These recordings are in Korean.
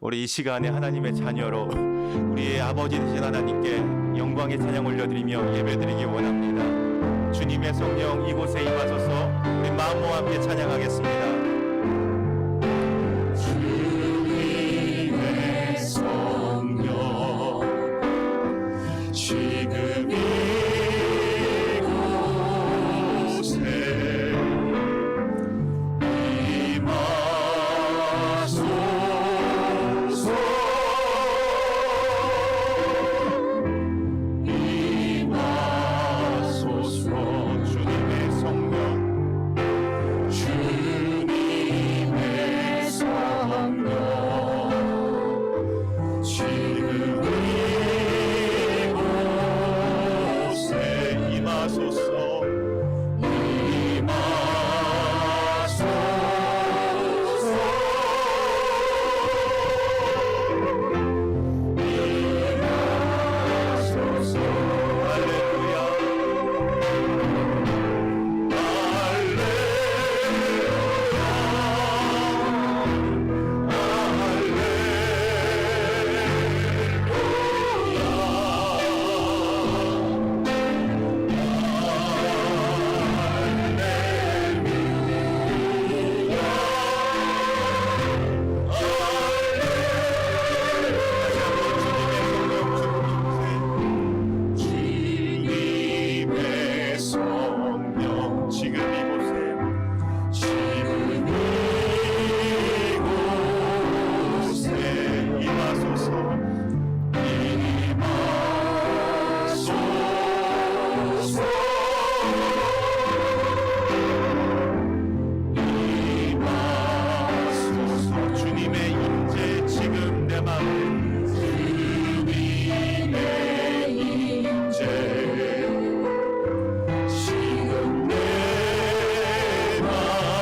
우리 이 시간에 하나님의 자녀로 우리의 아버지 되신 하나님께 영광의 찬양 올려드리며 예배드리기 원합니다. 주님의 성령 이곳에 임하소서. 우리 마음과 함께 찬양하겠습니다. 주님의 성령 지금 이곳에 임하소서. 임하소서. 주님의 성령 주님의 성령 지금 이곳에 임하소서. 임하소서. 할렐루야. 주님의 성령 지금 이곳에 임하소서. 임하소서. 주님의 임재 지금 내 마음에 주님의 임재 지금 내 마음에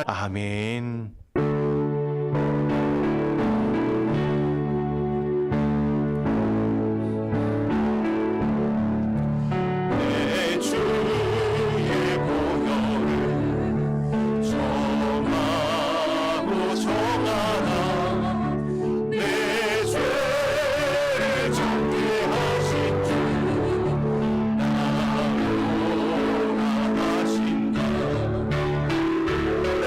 아멘. 내 주의 보혈을 정하고 정하라. 내 죄를 정케 하신 주 나로 나가신다. 내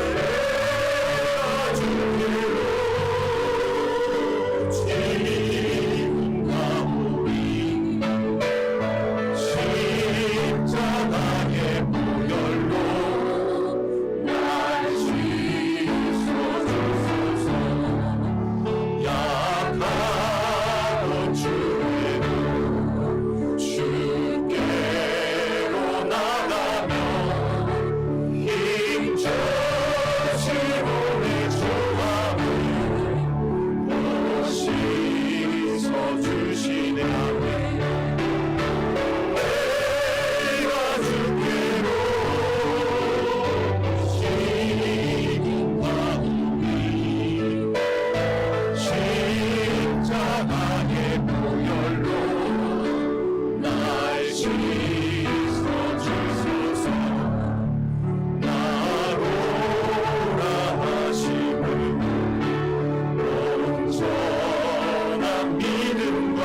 믿음과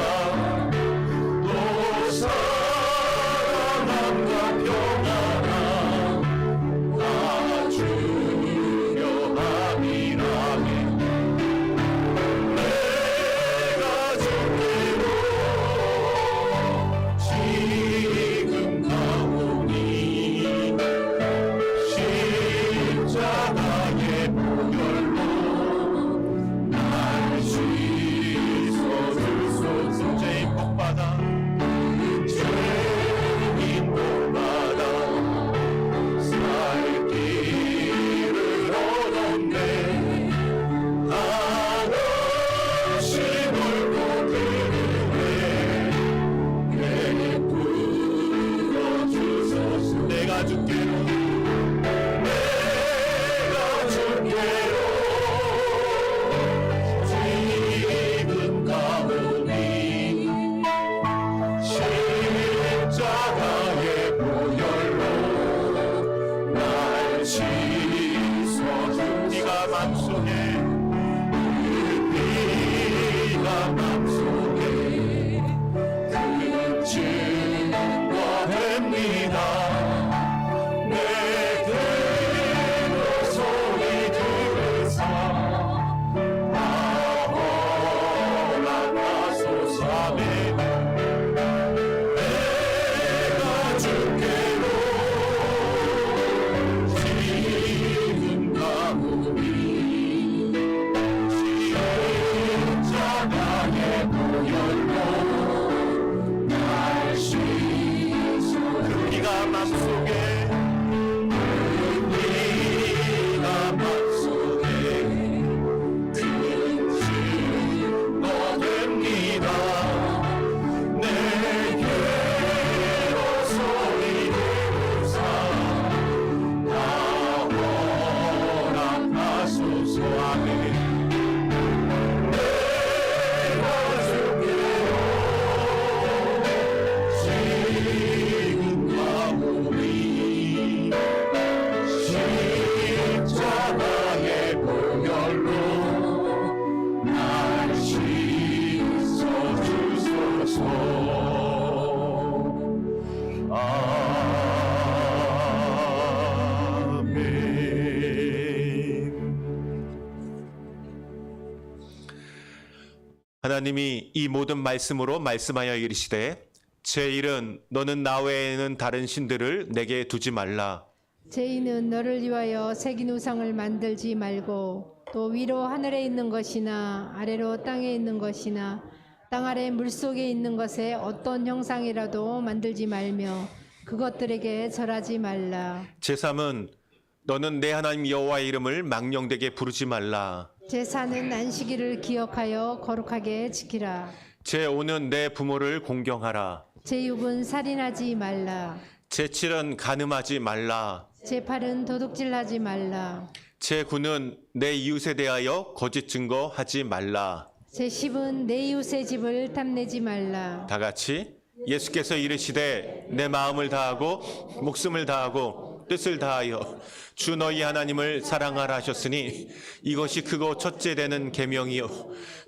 또 사랑함과 평안함 다 주려 함이라네. 내가 주께로 지금 가오니 십자가의 보혈로 날 씻어주소서. 죄인 복받아 죄인 복받아 살 길을 얻었네. 하나님을 보기에 내게 풀어주소서. 내가 주께로 지금 가오니 십자가의 보혈로 날 씻어준 네가 맘속에 네가 맘속에 그 증거됩니다. 내게로 소리 들으사 허락하소서. 아멘. 내가 주께로 지금 가오니 십자가의 보혈로 날 씻어준 네가 맘속에 네가 맘속에 그 증거됩니다. 내게로 소리 들으사 다 허락하소서. 아멘. 내가 주께로 지금 가오니 십자가의 보혈로 날 씻어주소서. 아멘. 하나님이 이 모든 말씀으로 말씀하여 이르시되 제 일은 너는 나 외에는 다른 신들을 내게 두지 말라. 죄인은 너를 위하여 새긴 우상을 만들지 말고 또 위로 하늘에 있는 것이나 아래로 땅에 있는 것이나 땅 아래 물속에 있는 것에 어떤 형상이라도 만들지 말며 그것들에게 절하지 말라. 제3은 너는 내 하나님 여호와의 이름을 망령되게 부르지 말라. 제사는 안식일을 기억하여 거룩하게 지키라. 제5는 내 부모를 공경하라. 제6은 살인하지 말라. 제7은 간음하지 말라. 제8은 도둑질하지 말라. 제9는 내 이웃에 대하여 거짓 증거하지 말라. 제10은 내 이웃의 집을 탐내지 말라. 다 같이 예수께서 이르시되 내 마음을 다하고 목숨을 다하고 뜻을 다하여 주 너희 하나님을 사랑하라 하셨으니 이것이 크고 첫째 되는 계명이요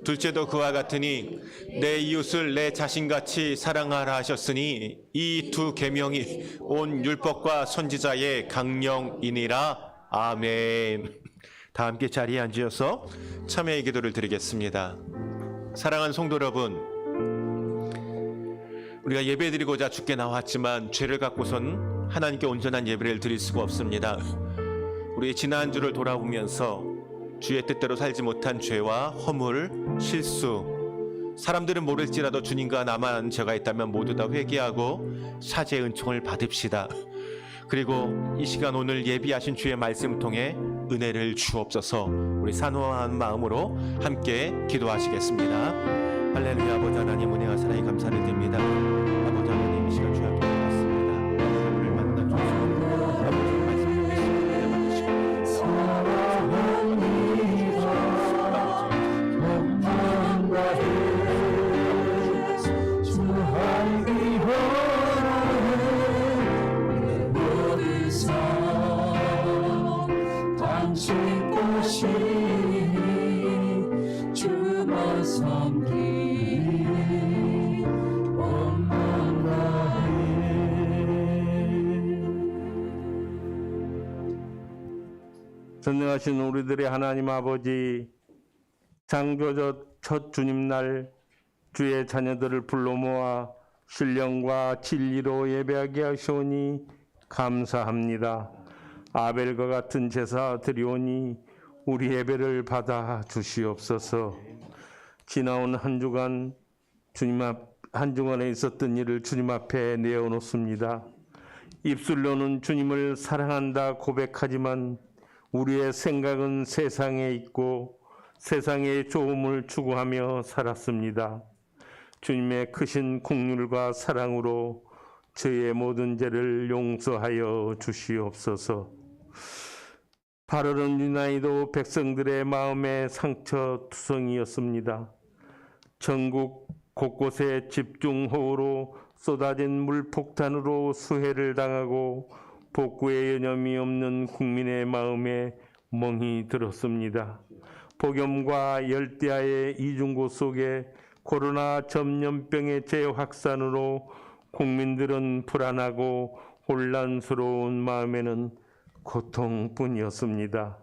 둘째도 그와 같으니 내 이웃을 내 자신같이 사랑하라 하셨으니 이 두 계명이 온 율법과 선지자의 강령이니라. 아멘. 다 함께 자리에 앉으셔서 참회의 기도를 드리겠습니다. 사랑하는 성도 여러분, 우리가 예배드리고자 주께 나왔지만 죄를 갖고선 하나님께 온전한 예배를 드릴 수가 없습니다. 우리의 지난주를 돌아보면서 주의 뜻대로 살지 못한 죄와 허물, 실수, 사람들은 모를지라도 주님과 나만 죄가 있다면 모두 다 회개하고 사죄의 은총을 받읍시다. 그리고 이 시간 오늘 예비하신 주의 말씀을 통해 은혜를 주옵소서. 우리 산호한 마음으로 함께 기도하시겠습니다. 할렐루야. 아버지 하나님 은혜와 사랑에 감사를 드립니다. 아버지 하나님 이 시간 주의 앞에 왔습니다. 우리를 만나 주시고 아버지 말씀 듣겠습니다. 받으시고 당신 꽃이 주만 섬기 전능하신 우리들의 하나님 아버지, 창조주 첫 주님날 주의 자녀들을 불러 모아 신령과 진리로 예배하게 하시오니 감사합니다. 아벨과 같은 제사 드리오니 우리 예배를 받아 주시옵소서. 지나온 한 주간 한 주간에 있었던 일을 주님 앞에 내어놓습니다. 입술로는 주님을 사랑한다 고백하지만 우리의 생각은 세상에 있고 세상의 좋음을 추구하며 살았습니다. 주님의 크신 긍휼과 사랑으로 저의 모든 죄를 용서하여 주시옵소서. 발언은 유나이도 백성들의 마음에 상처투성이었습니다. 전국 곳곳에 집중호우로 쏟아진 물폭탄으로 수해를 당하고 복구의 여념이 없는 국민의 마음에 멍이 들었습니다. 폭염과 열대야의 이중고 속에 코로나 전염병의 재확산으로 국민들은 불안하고 혼란스러운 마음에는 고통뿐이었습니다.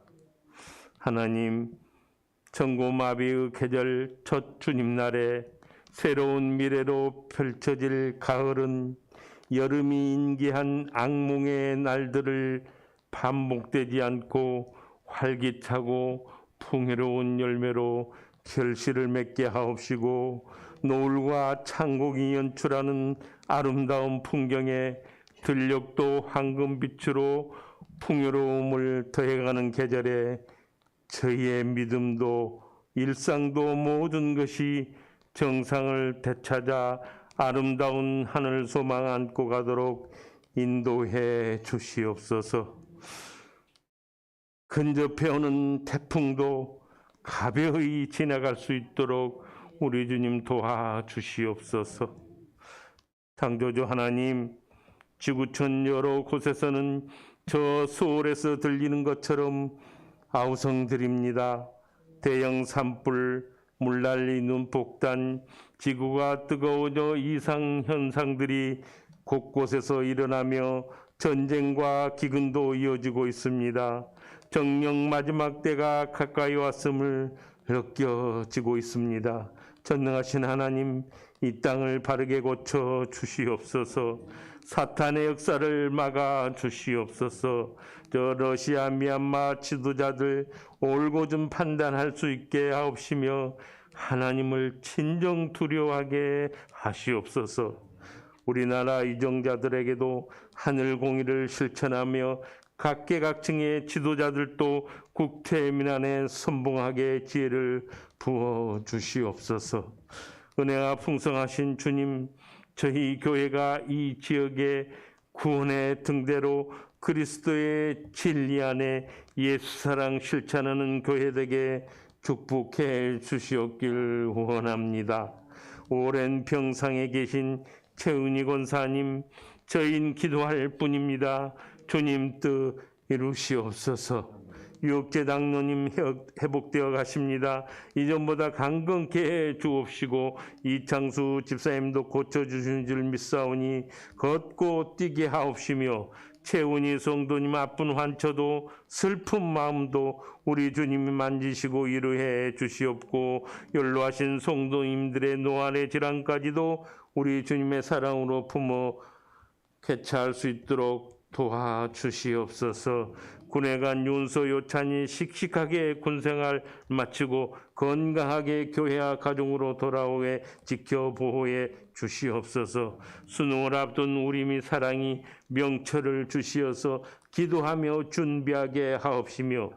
하나님, 천고마비의 계절 첫 주님날에 새로운 미래로 펼쳐질 가을은 여름이 인기한 악몽의 날들을 반복되지 않고 활기차고 풍요로운 열매로 결실을 맺게 하옵시고 노을과 창곡이 연출하는 아름다운 풍경에 들녘도 황금빛으로 풍요로움을 더해가는 계절에 저희의 믿음도 일상도 모든 것이 정상을 되찾아 아름다운 하늘 소망 안고 가도록 인도해 주시옵소서. 근접해 오는 태풍도 가벼이 지나갈 수 있도록 우리 주님 도와주시옵소서. 창조주 하나님, 지구촌 여러 곳에서는 저 서울에서 들리는 것처럼 아우성드립니다. 대형 산불, 물난리, 눈폭탄, 지구가 뜨거워져 이상 현상들이 곳곳에서 일어나며 전쟁과 기근도 이어지고 있습니다. 정령 마지막 때가 가까이 왔음을 느껴지고 있습니다. 전능하신 하나님, 이 땅을 바르게 고쳐 주시옵소서. 사탄의 역사를 막아 주시옵소서. 저 러시아, 미얀마 지도자들 옳고 좀 판단할 수 있게 하옵시며 하나님을 진정 두려워하게 하시옵소서. 우리나라 이정자들에게도 하늘 공의를 실천하며 각계각층의 지도자들도 국태민안에 선봉하게 지혜를 부어 주시옵소서. 은혜가 풍성하신 주님, 저희 교회가 이 지역의 구원의 등대로 그리스도의 진리 안에 예수사랑 실천하는 교회되게 축복해 주시옵길 원합니다. 오랜 병상에 계신 최은희 권사님, 저희는 기도할 뿐입니다. 주님 뜻 이루시옵소서. 유업재 장로님 회복되어 가십니다. 이전보다 강건케 해 주옵시고 이창수 집사님도 고쳐주신 줄 믿사오니 걷고 뛰게 하옵시며 최은희 성도님 아픈 환처도 슬픈 마음도 우리 주님이 만지시고 위로해 주시옵고 연로하신 성도님들의 노안의 질환까지도 우리 주님의 사랑으로 품어 쾌차할 수 있도록 도와주시옵소서. 군에 간 윤서 요찬이 씩씩하게 군생활 마치고 건강하게 교회와 가정으로 돌아오게 지켜보호해 주시옵소서. 수능을 앞둔 우리 미 사랑이 명철을 주시어서 기도하며 준비하게 하옵시며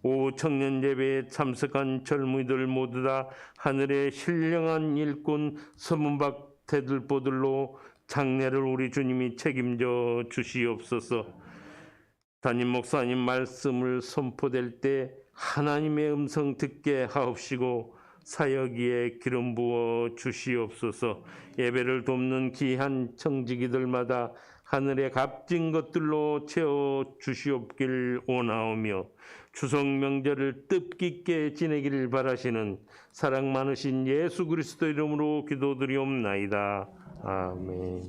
오후 청년 예배에 참석한 젊은이들 모두 다 하늘의 신령한 일꾼 서문박 대들보들로 장례를 우리 주님이 책임져 주시옵소서. 담임 목사님 말씀을 선포될 때 하나님의 음성 듣게 하옵시고 사역위에 기름 부어 주시옵소서. 예배를 돕는 귀한 청지기들마다 하늘의 값진 것들로 채워 주시옵길 원하오며 추석 명절을 뜻깊게 지내기를 바라시는 사랑 많으신 예수 그리스도 이름으로 기도드리옵나이다. 아멘.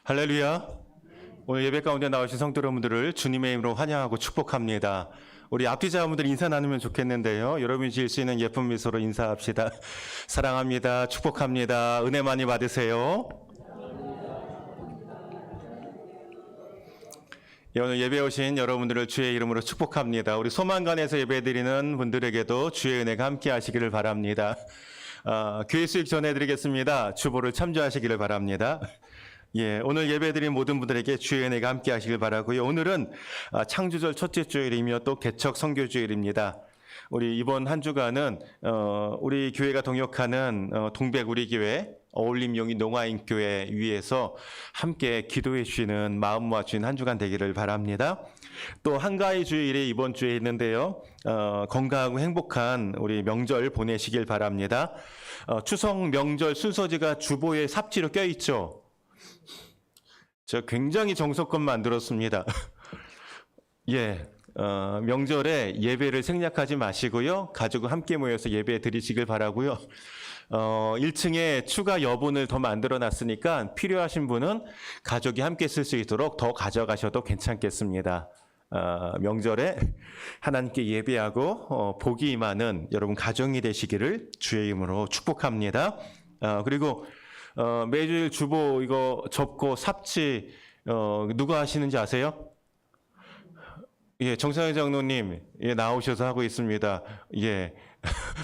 할렐루야. 오늘 예배 가운데 나오신 성도 여러분들을 주님의 이름으로 환영하고 축복합니다. 우리 앞뒤자분들 인사 나누면 좋겠는데요. 여러분이 지을 수 있는 예쁜 미소로 인사합시다. 사랑합니다. 축복합니다. 은혜 많이 받으세요. 예, 오늘 예배 오신 여러분들을 주의 이름으로 축복합니다. 우리 소망관에서 예배드리는 분들에게도 주의 은혜가 함께 하시기를 바랍니다. 교회 수익 전해드리겠습니다. 주보를 참조하시기를 바랍니다. 예, 오늘 예배드린 모든 분들에게 주의 은혜가 함께 하시길 바라고요. 오늘은 창주절 첫째 주일이며 또 개척 선교주일입니다. 우리 이번 한 주간은 우리 교회가 동역하는 동백 우리교회 어울림용인 농아인교회 위에서 함께 기도해 주시는 마음 모아주신 한 주간 되기를 바랍니다. 또 한가위 주일이 이번 주에 있는데요. 건강하고 행복한 우리 명절 보내시길 바랍니다. 추석 명절 순서지가 주보에 삽지로 껴있죠. 저 굉장히 정성껏 만들었습니다. 예, 명절에 예배를 생략하지 마시고요. 가족과 함께 모여서 예배 드리시길 바라고요. 1층에 추가 여분을 더 만들어 놨으니까 필요하신 분은 가족이 함께 쓸 수 있도록 더 가져가셔도 괜찮겠습니다. 명절에 하나님께 예배하고 복이 임하는 여러분 가정이 되시기를 주의 이름으로 축복합니다. 그리고 매주일 주보 이거 접고 삽치 누가 하시는지 아세요? 예, 정상현 장로님 예, 나오셔서 하고 있습니다. 예,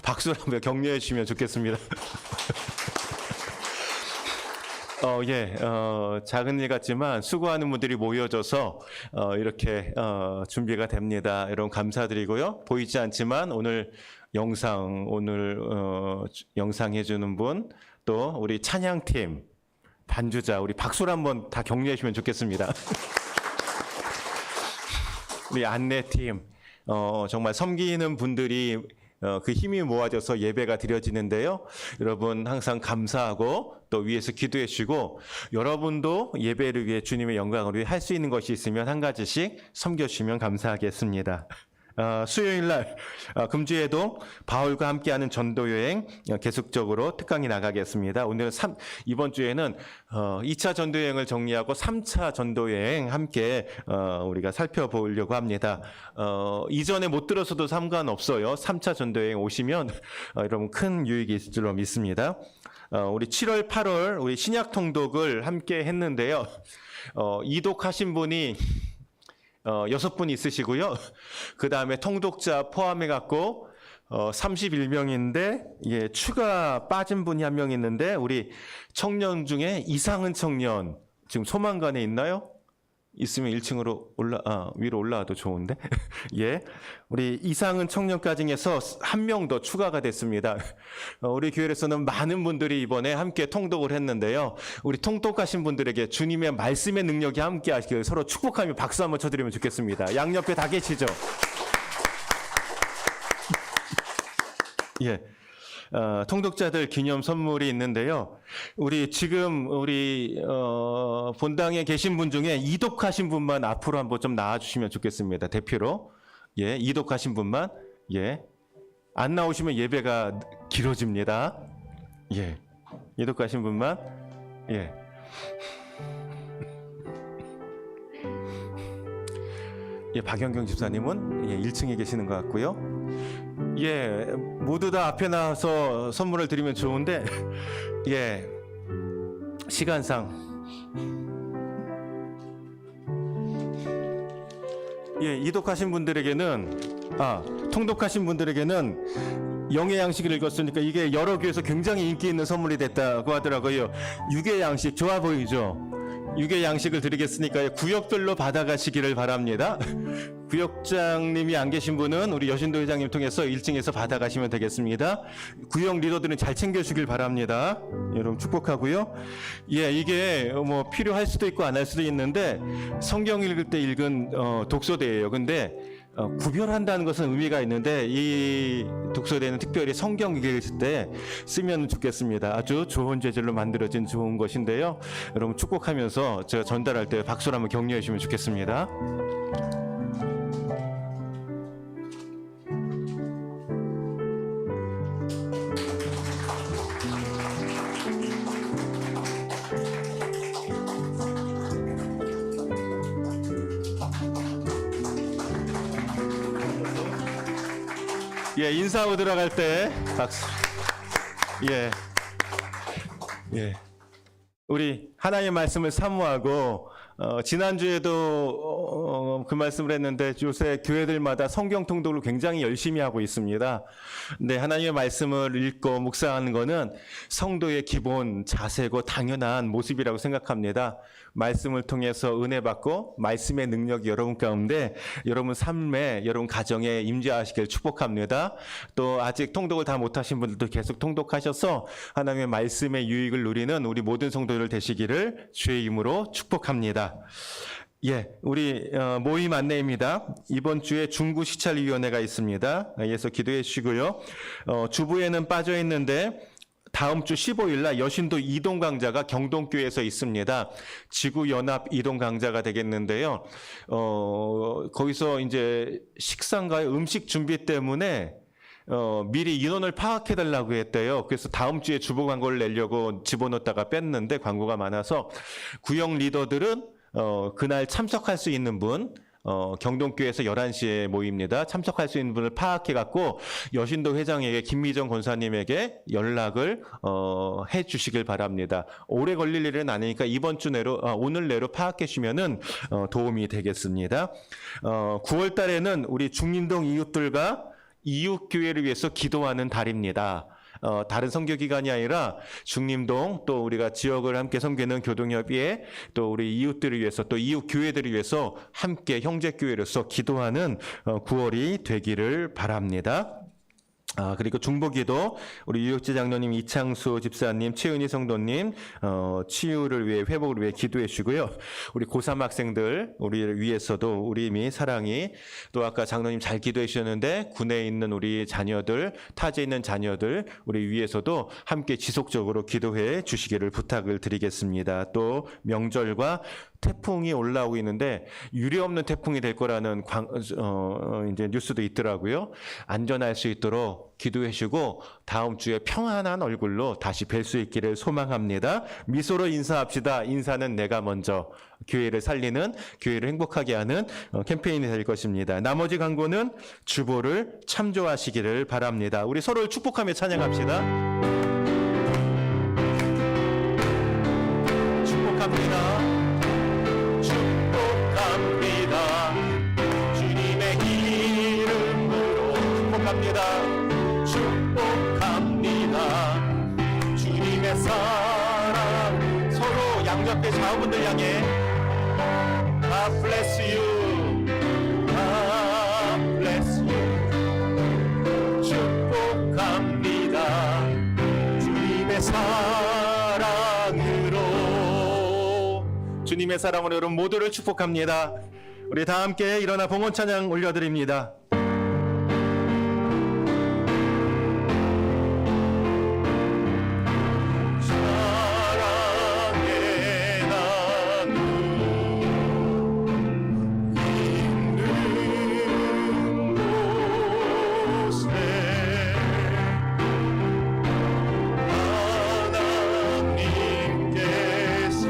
박수로 한번 격려해 주시면 좋겠습니다. 작은 일 같지만 수고하는 분들이 모여져서 이렇게 준비가 됩니다. 여러분 감사드리고요. 보이지 않지만 오늘 영상 해주는 분 또 우리 찬양팀 반주자 우리 박수로 한번 다 격려해 주시면 좋겠습니다. 우리 안내팀 정말 섬기는 분들이 그 힘이 모아져서 예배가 드려지는데요. 여러분 항상 감사하고 또 위에서 기도해 주시고 여러분도 예배를 위해 주님의 영광을 위해 할 수 있는 것이 있으면 한 가지씩 섬겨주시면 감사하겠습니다. 수요일 날 금주에도 바울과 함께하는 전도 여행 계속적으로 특강이 나가겠습니다. 오늘은 이번 주에는 2차 전도 여행을 정리하고 3차 전도 여행 함께 우리가 살펴보려고 합니다. 이전에 못 들어서도 상관없어요. 3차 전도 여행 오시면 여러분 큰 유익이 있을 줄로 믿습니다. 우리 7월, 8월 우리 신약 통독을 함께 했는데요. 이독하신 분이 6분 있으시고요. 그 다음에 통독자 포함해갖고 31명인데 예, 추가 빠진 분이 한 명 있는데 우리 청년 중에 이상은 청년 지금 소망관에 있나요? 있으면 1층으로 위로 올라와도 좋은데 예, 우리 이상은 청년까지 해서 한 명 더 추가가 됐습니다. 우리 교회에서는 많은 분들이 이번에 함께 통독을 했는데요. 우리 통독하신 분들에게 주님의 말씀의 능력이 함께 하시길 서로 축복하며 박수 한번 쳐드리면 좋겠습니다. 양옆에 다 계시죠? 예. 통독자들 기념 선물이 있는데요. 우리 지금 본당에 계신 분 중에 이독하신 분만 앞으로 한번 좀 나와주시면 좋겠습니다. 대표로. 예, 이독하신 분만. 예. 안 나오시면 예배가 길어집니다. 예. 이독하신 분만. 예. 예, 박영경 집사님은 예, 1층에 계시는 것 같고요. 예, 모두 다 앞에 나와서 선물을 드리면 좋은데, 예, 시간상. 예, 이독하신 분들에게는, 통독하신 분들에게는 영의 양식을 읽었으니까 이게 여러 교회에서 굉장히 인기 있는 선물이 됐다고 하더라고요. 육의 양식, 좋아 보이죠? 육의 양식을 드리겠으니까 구역별로 받아가시기를 바랍니다. 구역장님이 안 계신 분은 우리 여신도 회장님 통해서 1층에서 받아가시면 되겠습니다. 구역 리더들은 잘 챙겨주길 바랍니다. 여러분 축복하고요. 예, 이게 뭐 필요할 수도 있고 안 할 수도 있는데 성경 읽을 때 읽은 독서대예요. 근데 구별한다는 것은 의미가 있는데 이 독서대는 특별히 성경 읽을 때 쓰면 좋겠습니다. 아주 좋은 재질로 만들어진 좋은 것인데요. 여러분 축복하면서 제가 전달할 때 박수로 한번 격려해 주시면 좋겠습니다. 예, 인사하고 들어갈 때 박수. 예. 예. 우리 하나님의 말씀을 사모하고 지난주에도 그 말씀을 했는데 요새 교회들마다 성경 통독을 굉장히 열심히 하고 있습니다. 근데 하나님의 말씀을 읽고 묵상하는 것은 성도의 기본 자세고 당연한 모습이라고 생각합니다. 말씀을 통해서 은혜 받고 말씀의 능력이 여러분 가운데 여러분 삶에 여러분 가정에 임재하시길 축복합니다. 또 아직 통독을 다 못하신 분들도 계속 통독하셔서 하나님의 말씀의 유익을 누리는 우리 모든 성도들 되시기를 주의 이름으로 축복합니다. 예, 우리 모임 안내입니다. 이번 주에 중구 시찰위원회가 있습니다. 이에서 기도해 주시고요. 주부에는 빠져 있는데 다음 주 15일 날 여신도 이동 강좌가 경동교회에서 있습니다. 지구 연합 이동 강좌가 되겠는데요. 거기서 이제 식상과 음식 준비 때문에 미리 인원을 파악해 달라고 했대요. 그래서 다음 주에 주보 광고를 내려고 집어넣었다가 뺐는데 광고가 많아서 구역 리더들은 그날 참석할 수 있는 분, 경동교회에서 11시에 모입니다. 참석할 수 있는 분을 파악해갖고 여신도 회장에게 김미정 권사님에게 연락을 해 주시길 바랍니다. 오래 걸릴 일은 아니니까 이번 주 내로, 오늘 내로 파악해 주시면은 도움이 되겠습니다. 9월 달에는 우리 중림동 이웃들과 이웃교회를 위해서 기도하는 달입니다. 다른 선교기관이 아니라 중림동 또 우리가 지역을 함께 섬기는 교동협의회 또 우리 이웃들을 위해서 또 이웃 교회들을 위해서 함께 형제교회로서 기도하는 9월이 되기를 바랍니다. 그리고 중보기도 우리 유역지 장로님 이창수 집사님, 최은희 성도님 치유를 위해 회복을 위해 기도해 주시고요. 우리 고3 학생들 우리를 위해서도 우리 이미 사랑이 또 아까 장로님 잘 기도해 주셨는데 군에 있는 우리 자녀들, 타지에 있는 자녀들 우리 위해서도 함께 지속적으로 기도해 주시기를 부탁을 드리겠습니다. 또 명절과 태풍이 올라오고 있는데 유례 없는 태풍이 될 거라는 이제 뉴스도 있더라고요. 안전할 수 있도록 기도해 주시고 다음 주에 평안한 얼굴로 다시 뵐 수 있기를 소망합니다. 미소로 인사합시다. 인사는 내가 먼저. 교회를 살리는, 교회를 행복하게 하는 캠페인이 될 것입니다. 나머지 광고는 주보를 참조하시기를 바랍니다. 우리 서로를 축복하며 찬양합시다. 축복합니다. 주님의 이름으로 축복합니다. 축복합니다. 주님의 사랑 서로 양옆에 좌우분들 향해 God bless you. God bless you. 축복합니다. 주님의 사랑으로 주님의 사랑으로 여러분 모두를 축복합니다. 우리 다 함께 일어나 봉헌 찬양 올려드립니다. 사랑의 나누 있는 곳에 하나님께서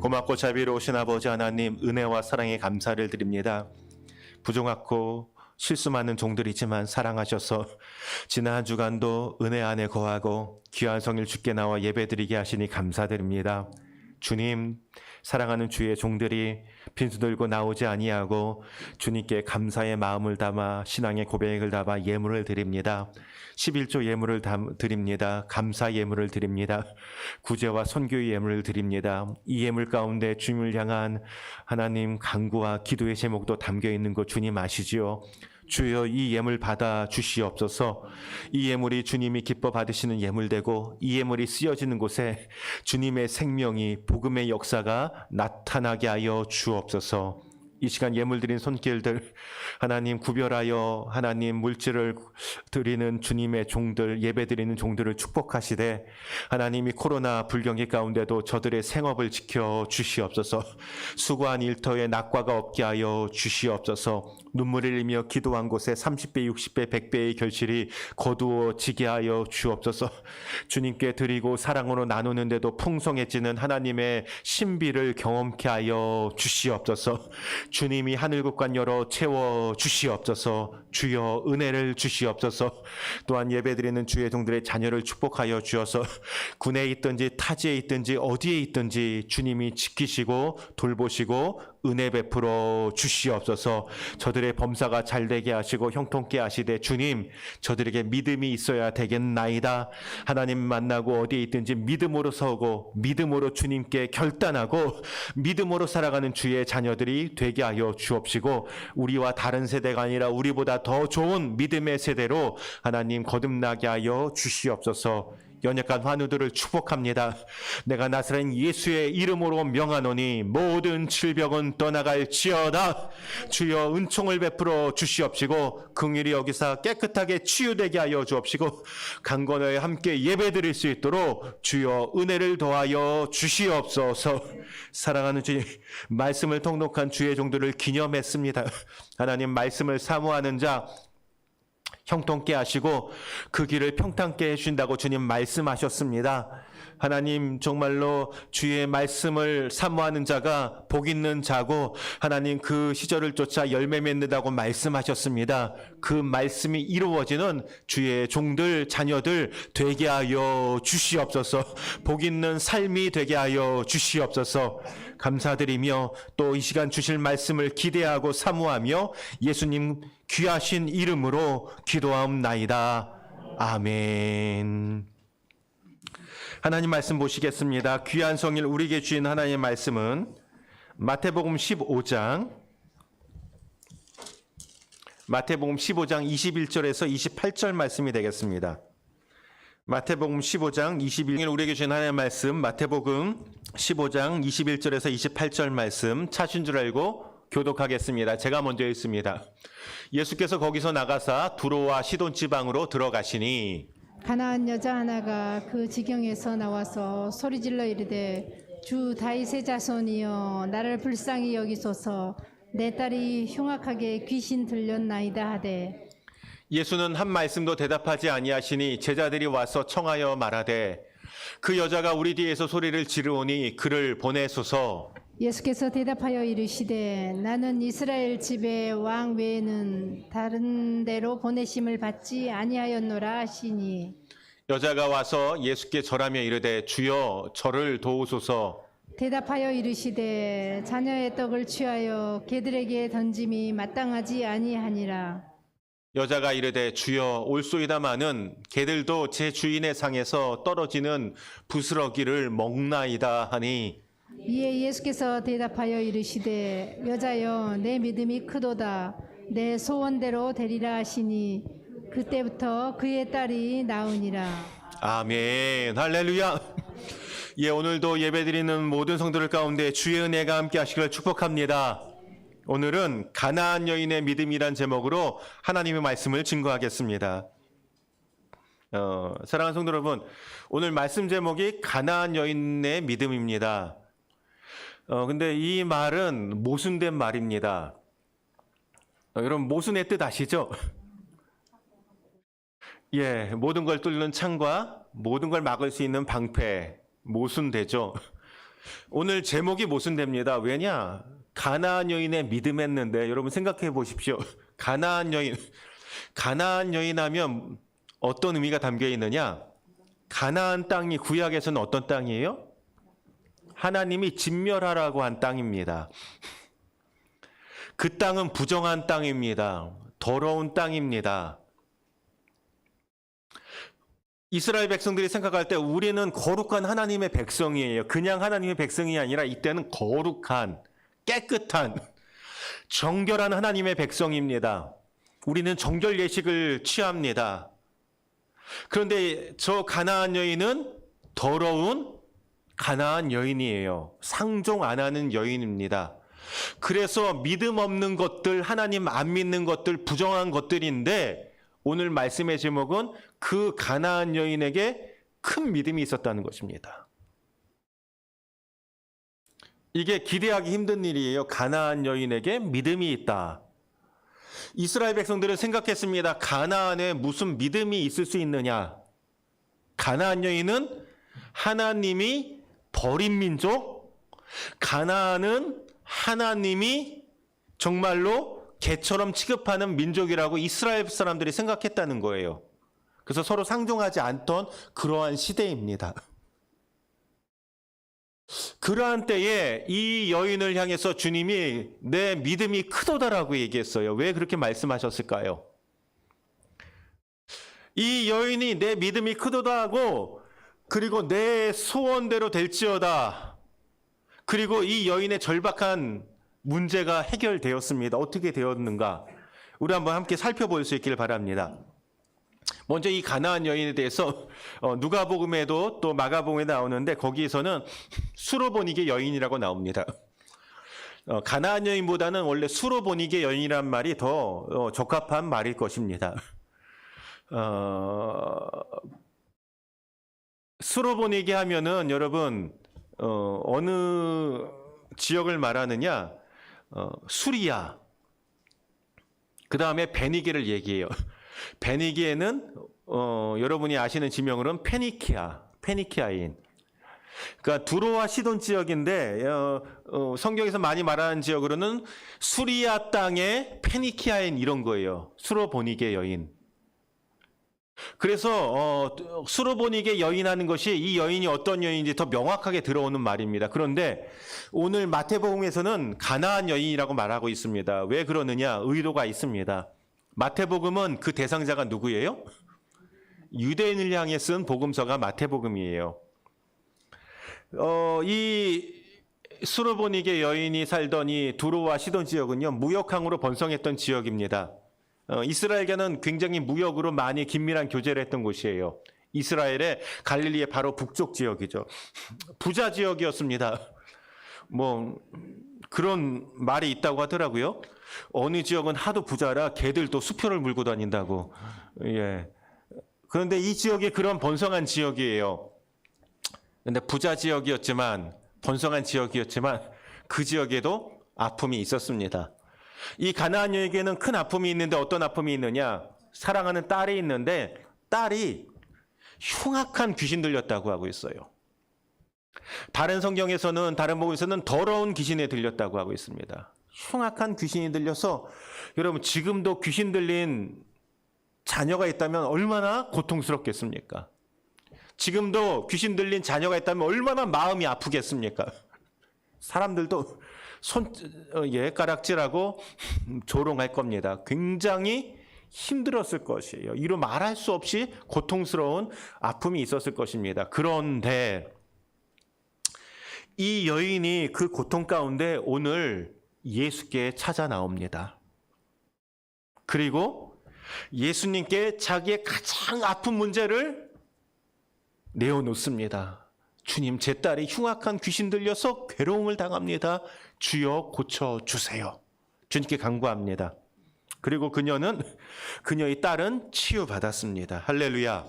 고맙고 자비로우신 아버지 하나님 은혜와 사랑에 감사를 드립니다. 부족하고 실수 많은 종들이지만 사랑하셔서 지난 한 주간도 은혜 안에 거하고 귀한 성일 주께 나와 예배드리게 하시니 감사드립니다. 주님, 사랑하는 주의 종들이 빈수 들고 나오지 아니하고 주님께 감사의 마음을 담아 신앙의 고백을 담아 예물을 드립니다. 11조 예물을 드립니다. 감사 예물을 드립니다. 구제와 선교의 예물을 드립니다. 이 예물 가운데 주님을 향한 하나님 간구와 기도의 제목도 담겨 있는 것 주님 아시지요? 주여 이 예물 받아 주시옵소서. 이 예물이 주님이 기뻐 받으시는 예물되고 이 예물이 쓰여지는 곳에 주님의 생명이 복음의 역사가 나타나게 하여 주옵소서. 이 시간 예물 드린 손길들 하나님 구별하여 하나님 물질을 드리는 주님의 종들, 예배 드리는 종들을 축복하시되 하나님이 코로나 불경기 가운데도 저들의 생업을 지켜 주시옵소서. 수고한 일터에 낙과가 없게 하여 주시옵소서. 눈물을 흘리며 기도한 곳에 30배, 60배, 100배의 결실이 거두어지게 하여 주옵소서. 주님께 드리고 사랑으로 나누는데도 풍성해지는 하나님의 신비를 경험케 하여 주시옵소서. 주님이 하늘국간 열어 채워 주시옵소서. 주여 은혜를 주시옵소서. 또한 예배드리는 주의 종들의 자녀를 축복하여 주어서 군에 있든지 타지에 있든지 어디에 있든지 주님이 지키시고 돌보시고 은혜 베풀어 주시옵소서. 저들의 범사가 잘되게 하시고 형통케 하시되 주님 저들에게 믿음이 있어야 되겠나이다. 하나님 만나고 어디에 있든지 믿음으로 서고 믿음으로 주님께 결단하고 믿음으로 살아가는 주의 자녀들이 되게 하여 주옵시고 우리와 다른 세대가 아니라 우리보다 더 좋은 믿음의 세대로 하나님 거듭나게 하여 주시옵소서. 연약한 환우들을 축복합니다. 내가 나사렛 예수의 이름으로 명하노니 모든 질병은 떠나갈지어다. 주여 은총을 베풀어 주시옵시고 긍휼히 여기사 깨끗하게 치유되게 하여 주옵시고 강건하여 함께 예배드릴 수 있도록 주여 은혜를 더하여 주시옵소서. 사랑하는 주님, 말씀을 통독한 주의 종들을 기념했습니다. 하나님 말씀을 사모하는 자 형통케 하시고 그 길을 평탄케 해주신다고 주님 말씀하셨습니다. 하나님 정말로 주의 말씀을 사모하는 자가 복 있는 자고 하나님 그 시절을 쫓아 열매 맺는다고 말씀하셨습니다. 그 말씀이 이루어지는 주의 종들 자녀들 되게 하여 주시옵소서. 복 있는 삶이 되게 하여 주시옵소서. 감사드리며 또 이 시간 주실 말씀을 기대하고 사모하며 예수님 귀하신 이름으로 기도하옵나이다. 아멘. 하나님 말씀 보시겠습니다. 귀한 성일 우리에게 주신 하나님의 말씀은 마태복음 15장 21절에서 28절 말씀이 되겠습니다. 마태복음 15장 21절 우리에게 주신 하나님의 말씀 마태복음 15장 21절에서 28절 말씀 찾은 줄 알고 교독하겠습니다. 제가 먼저 읽습니다. 예수께서 거기서 나가사 두로와 시돈 지방으로 들어가시니 가나안 여자 하나가 그 지경에서 나와서 소리질러 이르되 주 다윗의 자손이여 나를 불쌍히 여기소서 내 딸이 흉악하게 귀신 들렸나이다 하되 예수는 한 말씀도 대답하지 아니하시니 제자들이 와서 청하여 말하되 그 여자가 우리 뒤에서 소리를 지르오니 그를 보내소서. 예수께서 대답하여 이르시되 나는 이스라엘 집의 왕 외에는 다른 데로 보내심을 받지 아니하였노라 하시니 여자가 와서 예수께 절하며 이르되 주여 저를 도우소서. 대답하여 이르시되 자녀의 떡을 취하여 개들에게 던짐이 마땅하지 아니하니라. 여자가 이르되 주여 올소이다마는 개들도 제 주인의 상에서 떨어지는 부스러기를 먹나이다 하니 이에 예수께서 대답하여 이르시되 여자여 내 믿음이 크도다 내 소원대로 되리라 하시니 그때부터 그의 딸이 나으니라. 아멘. 할렐루야. 예, 오늘도 예배드리는 모든 성도들 가운데 주의 은혜가 함께 하시기를 축복합니다. 오늘은 가나안 여인의 믿음이란 제목으로 하나님의 말씀을 증거하겠습니다. 사랑하는 성도 여러분, 오늘 말씀 제목이 가나안 여인의 믿음입니다. 근데 이 말은 모순된 말입니다. 여러분 모순의 뜻 아시죠? 예, 모든 걸 뚫는 창과 모든 걸 막을 수 있는 방패, 모순되죠. 오늘 제목이 모순됩니다. 왜냐? 가나안 여인의 믿음했는데 여러분 생각해 보십시오. 가나안 여인 하면 어떤 의미가 담겨 있느냐? 가나안 땅이 구약에서는 어떤 땅이에요? 하나님이 진멸하라고 한 땅입니다. 그 땅은 부정한 땅입니다. 더러운 땅입니다. 이스라엘 백성들이 생각할 때 우리는 거룩한 하나님의 백성이에요. 그냥 하나님의 백성이 아니라 이때는 거룩한, 깨끗한, 정결한 하나님의 백성입니다. 우리는 정결 예식을 취합니다. 그런데 저 가나안 여인은 더러운 가나안 여인이에요. 상종 안 하는 여인입니다. 그래서 믿음 없는 것들, 하나님 안 믿는 것들, 부정한 것들인데 오늘 말씀의 제목은 그 가나안 여인에게 큰 믿음이 있었다는 것입니다. 이게 기대하기 힘든 일이에요. 가나안 여인에게 믿음이 있다. 이스라엘 백성들은 생각했습니다. 가나안에 무슨 믿음이 있을 수 있느냐? 가나안 여인은 하나님이 버린 민족, 가나안은 하나님이 정말로 개처럼 취급하는 민족이라고 이스라엘 사람들이 생각했다는 거예요. 그래서 서로 상종하지 않던 그러한 시대입니다. 그러한 때에 이 여인을 향해서 주님이 내 믿음이 크도다라고 얘기했어요. 왜 그렇게 말씀하셨을까요? 이 여인이 내 믿음이 크도다 하고 그리고 내 소원대로 될지어다. 그리고 이 여인의 절박한 문제가 해결되었습니다. 어떻게 되었는가? 우리 한번 함께 살펴볼 수 있기를 바랍니다. 먼저 이 가나안 여인에 대해서 누가복음에도 또 마가복음에 나오는데 거기에서는 수로보니게 여인이라고 나옵니다. 가나안 여인보다는 원래 수로보니게 여인이란 말이 더 적합한 말일 것입니다. 수로보니게 하면은 여러분 어느 지역을 말하느냐? 수리아, 그 다음에 베니게를 얘기해요. 베니게는 여러분이 아시는 지명으로는 페니키아인. 그러니까 두로와 시돈 지역인데 성경에서 많이 말하는 지역으로는 수리아 땅의 페니키아인 이런 거예요. 수로보니게 여인. 그래서 수로보니게 여인하는 것이 이 여인이 어떤 여인인지 더 명확하게 들어오는 말입니다. 그런데 오늘 마태복음에서는 가나안 여인이라고 말하고 있습니다. 왜 그러느냐? 의도가 있습니다. 마태복음은 그 대상자가 누구예요? 유대인을 향해 쓴 복음서가 마태복음이에요. 이 수로보니게 여인이 살던 이 두로와 시돈 지역은요, 무역항으로 번성했던 지역입니다. 이스라엘과는 굉장히 무역으로 많이 긴밀한 교제를 했던 곳이에요. 이스라엘의 갈릴리의 바로 북쪽 지역이죠. 부자 지역이었습니다. 뭐 그런 말이 있다고 하더라고요. 어느 지역은 하도 부자라 개들도 수표를 물고 다닌다고. 예. 그런데 이 지역이 그런 번성한 지역이에요. 근데 부자 지역이었지만, 번성한 지역이었지만 그 지역에도 아픔이 있었습니다. 이 가나안 여인에게는 큰 아픔이 있는데 어떤 아픔이 있느냐? 사랑하는 딸이 있는데 딸이 흉악한 귀신 들렸다고 하고 있어요. 다른 성경에서는, 다른 복음에서는 더러운 귀신에 들렸다고 하고 있습니다. 흉악한 귀신이 들려서 여러분 지금도 귀신 들린 자녀가 있다면 얼마나 고통스럽겠습니까? 지금도 귀신 들린 자녀가 있다면 얼마나 마음이 아프겠습니까? 사람들도 가락질하고 조롱할 겁니다. 굉장히 힘들었을 것이에요. 이루 말할 수 없이 고통스러운 아픔이 있었을 것입니다. 그런데 이 여인이 그 고통 가운데 오늘 예수께 찾아 나옵니다. 그리고 예수님께 자기의 가장 아픈 문제를 내어놓습니다. 주님, 제 딸이 흉악한 귀신 들려서 괴로움을 당합니다. 주여 고쳐주세요. 주님께 간구합니다. 그리고 그녀의 딸은 치유받았습니다. 할렐루야.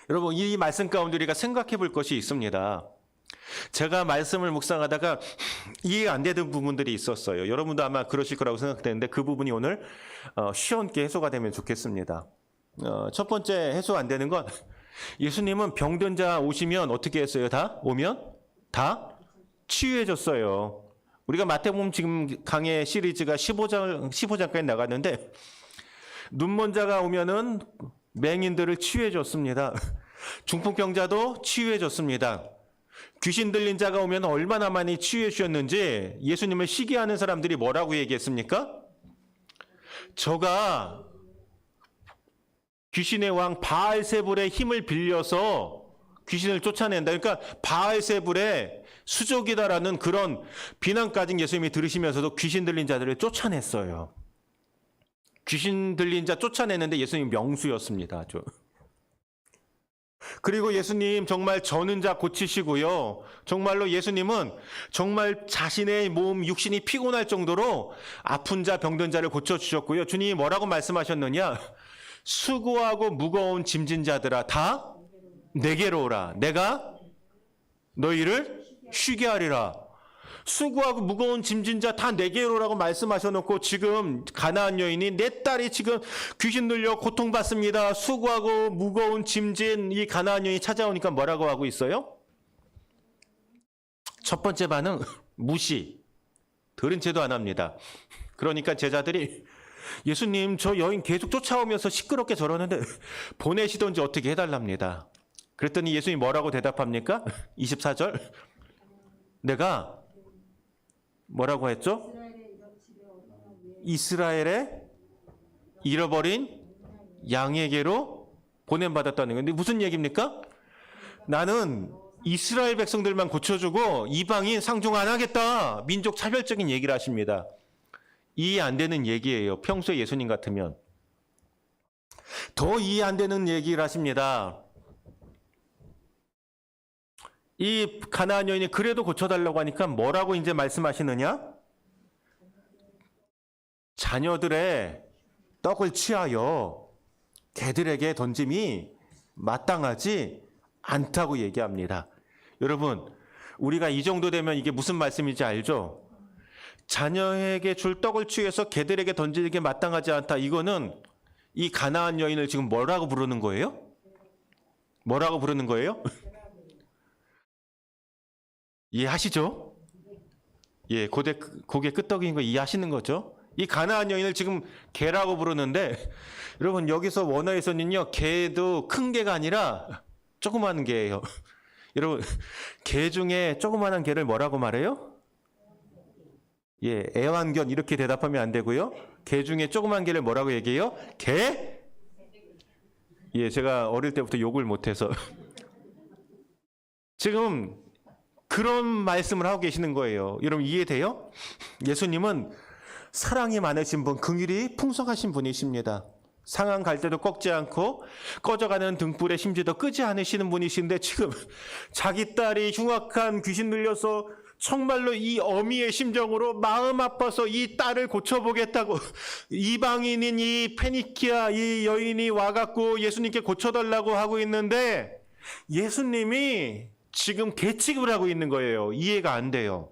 여러분, 이 말씀 가운데 우리가 생각해 볼 것이 있습니다. 제가 말씀을 묵상하다가 이해가 안 되는 부분들이 있었어요. 여러분도 아마 그러실 거라고 생각되는데 그 부분이 오늘 시원케 해소가 되면 좋겠습니다. 첫 번째 해소가 안 되는 건 예수님은 병든 자 오시면 어떻게 했어요? 다 치유해줬어요. 우리가 마태복음 지금 강의 시리즈가 15장까지 나갔는데 눈먼 자가 오면은 맹인들을 치유해줬습니다. 중풍병자도 치유해줬습니다. 귀신 들린 자가 오면 얼마나 많이 치유해 주셨는지 예수님을 시기하는 사람들이 뭐라고 얘기했습니까? 저가 귀신의 왕 바알세불의 힘을 빌려서 귀신을 쫓아낸다. 그러니까 바알세불의 수족이다라는 그런 비난까지 예수님이 들으시면서도 귀신 들린 자들을 쫓아냈어요. 귀신 들린 자 쫓아내는데 예수님 명수였습니다. 아주. 그리고 예수님 정말 저는 자 고치시고요. 정말로 예수님은 정말 자신의 몸 육신이 피곤할 정도로 아픈 자 병든 자를 고쳐주셨고요. 주님이 뭐라고 말씀하셨느냐? 수고하고 무거운 짐진 자들아 다 내게로 오라. 내가 너희를 쉬게 하리라. 수고하고 무거운 짐진 자 다 내게로 오라고 말씀하셔놓고 지금 가나안 여인이 내 딸이 지금 귀신 들려 고통받습니다. 수고하고 무거운 짐진 이 가나안 여인이 찾아오니까 뭐라고 하고 있어요? 첫 번째 반응 무시. 들은 채도 안 합니다. 그러니까 제자들이 예수님 저 여인 계속 쫓아오면서 시끄럽게 저러는데 보내시던지 어떻게 해달랍니다. 그랬더니 예수님이 뭐라고 대답합니까? 24절 내가 뭐라고 했죠? 이스라엘의 잃어버린 양에게로 보냄받았다는 건데 무슨 얘기입니까? 나는 이스라엘 백성들만 고쳐주고 이방인 상종 안 하겠다. 민족 차별적인 얘기를 하십니다. 이해 안 되는 얘기예요. 평소에 예수님 같으면. 더 이해 안 되는 얘기를 하십니다. 이 가나안 여인이 그래도 고쳐달라고 하니까 뭐라고 이제 말씀하시느냐? 자녀들의 떡을 취하여 개들에게 던짐이 마땅하지 않다고 얘기합니다. 여러분, 우리가 이 정도 되면 이게 무슨 말씀인지 알죠? 자녀에게 줄 떡을 취해서 개들에게 던지는 게 마땅하지 않다. 이거는 이 가나안 여인을 지금 뭐라고 부르는 거예요? 뭐라고 부르는 거예요? 이해하시죠? 예, 고개 끄덕이는 거 이해하시는 거죠? 이 가나안 여인을 지금 개라고 부르는데 여러분 여기서 원어에서는요 개도 큰 개가 아니라 조그마한 개예요. 여러분 개 중에 조그마한 개를 뭐라고 말해요? 예, 애완견 이렇게 대답하면 안 되고요. 개 중에 조그만 개를 뭐라고 얘기해요? 개? 예, 제가 어릴 때부터 욕을 못해서 지금 그런 말씀을 하고 계시는 거예요. 여러분 이해돼요? 예수님은 사랑이 많으신 분, 긍휼이 풍성하신 분이십니다. 상한 갈 때도 꺾지 않고 꺼져가는 등불에 심지도 끄지 않으시는 분이신데 지금 자기 딸이 흉악한 귀신 들려서 정말로 이 어미의 심정으로 마음 아파서 이 딸을 고쳐보겠다고 이방인인 이 페니키아 이 여인이 와갖고 예수님께 고쳐달라고 하고 있는데 예수님이 지금 개 취급을 하고 있는 거예요. 이해가 안 돼요.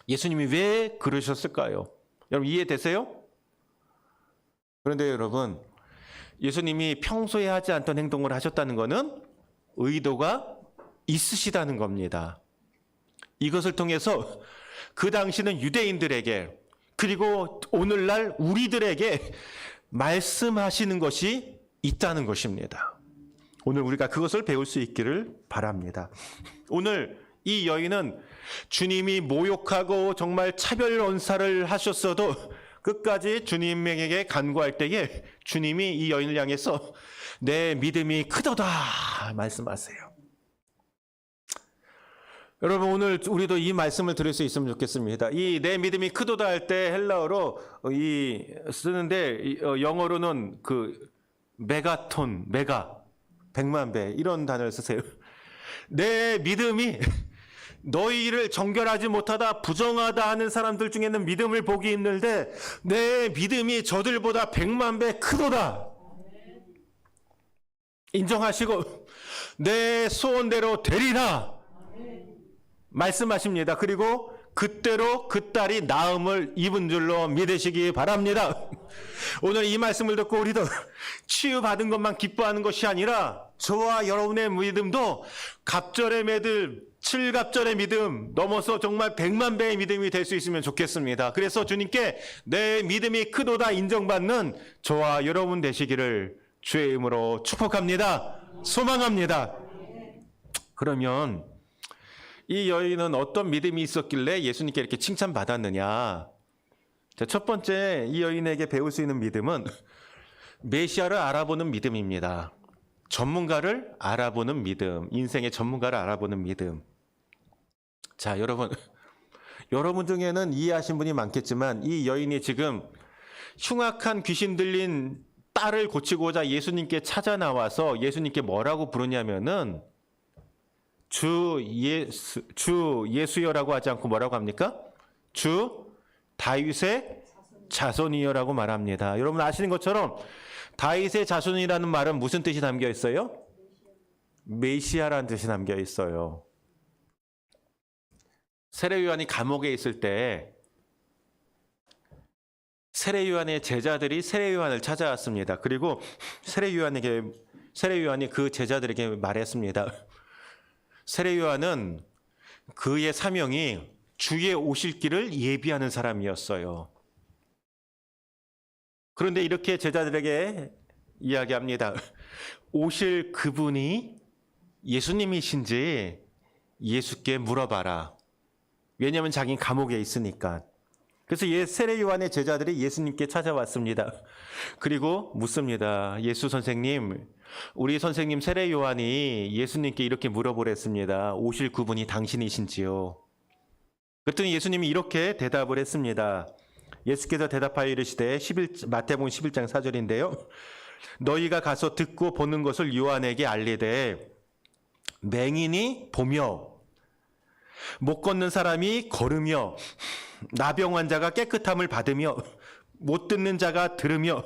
예수님이 왜 그러셨을까요? 여러분 이해되세요? 그런데 여러분 예수님이 평소에 하지 않던 행동을 하셨다는 것은 의도가 있으시다는 겁니다. 이것을 통해서 그 당시는 유대인들에게 그리고 오늘날 우리들에게 말씀하시는 것이 있다는 것입니다. 오늘 우리가 그것을 배울 수 있기를 바랍니다. 오늘 이 여인은 주님이 모욕하고 정말 차별 언사를 하셨어도 끝까지 주님에게 간구할 때에 주님이 이 여인을 향해서 내 믿음이 크도다 말씀하세요. 여러분 오늘 우리도 이 말씀을 들을 수 있으면 좋겠습니다. 이 내 믿음이 크도다 할 때 헬라어로 쓰는데 영어로는 그 메가톤, 메가 100만 배 이런 단어를 쓰세요. 내 믿음이 너희를 정결하지 못하다 부정하다 하는 사람들 중에는 믿음을 복이 있는데 내 믿음이 저들보다 100만 배 크도다. 인정하시고 내 소원대로 되리라 말씀하십니다. 그리고 그때로 그 딸이 나음을 입은 줄로 믿으시기 바랍니다. 오늘 이 말씀을 듣고 우리도 치유받은 것만 기뻐하는 것이 아니라 저와 여러분의 믿음도 갑절의 믿음, 7갑절의 믿음 넘어서 정말 100만 배의 믿음이 될 수 있으면 좋겠습니다. 그래서 주님께 내 믿음이 크도다 인정받는 저와 여러분 되시기를 주의 이름으로 축복합니다. 소망합니다. 그러면 이 여인은 어떤 믿음이 있었길래 예수님께 이렇게 칭찬받았느냐? 첫 번째 이 여인에게 배울 수 있는 믿음은 메시아를 알아보는 믿음입니다. 전문가를 알아보는 믿음, 인생의 전문가를 알아보는 믿음. 자, 여러분 중에는 이해하신 분이 많겠지만 이 여인이 지금 흉악한 귀신 들린 딸을 고치고자 예수님께 찾아 나와서 예수님께 뭐라고 부르냐면은 주 예수여라고 하지 않고 뭐라고 합니까? 주 다윗의 자손이여라고 말합니다. 여러분 아시는 것처럼 다윗의 자손이라는 말은 무슨 뜻이 담겨 있어요? 메시아라는 뜻이 담겨 있어요. 세례 요한이 감옥에 있을 때 세례 요한의 제자들이 세례 요한을 찾아왔습니다. 그리고 세례 요한이 그 제자들에게 말했습니다. 세례 요한은 그의 사명이 주의 오실 길을 예비하는 사람이었어요. 그런데 이렇게 제자들에게 이야기합니다. 오실 그분이 예수님이신지 예수께 물어봐라. 왜냐하면 자기는 감옥에 있으니까. 그래서 세례 요한의 제자들이 예수님께 찾아왔습니다. 그리고 묻습니다. 예수 선생님, 우리 선생님 세례 요한이 예수님께 이렇게 물어보랬습니다. 오실 그분이 당신이신지요? 그랬더니 예수님이 이렇게 대답을 했습니다. 예수께서 대답하여 이르시되 마태복음 11장 4절인데요. 너희가 가서 듣고 보는 것을 요한에게 알리되 맹인이 보며 못 걷는 사람이 걸으며 나병 환자가 깨끗함을 받으며 못 듣는 자가 들으며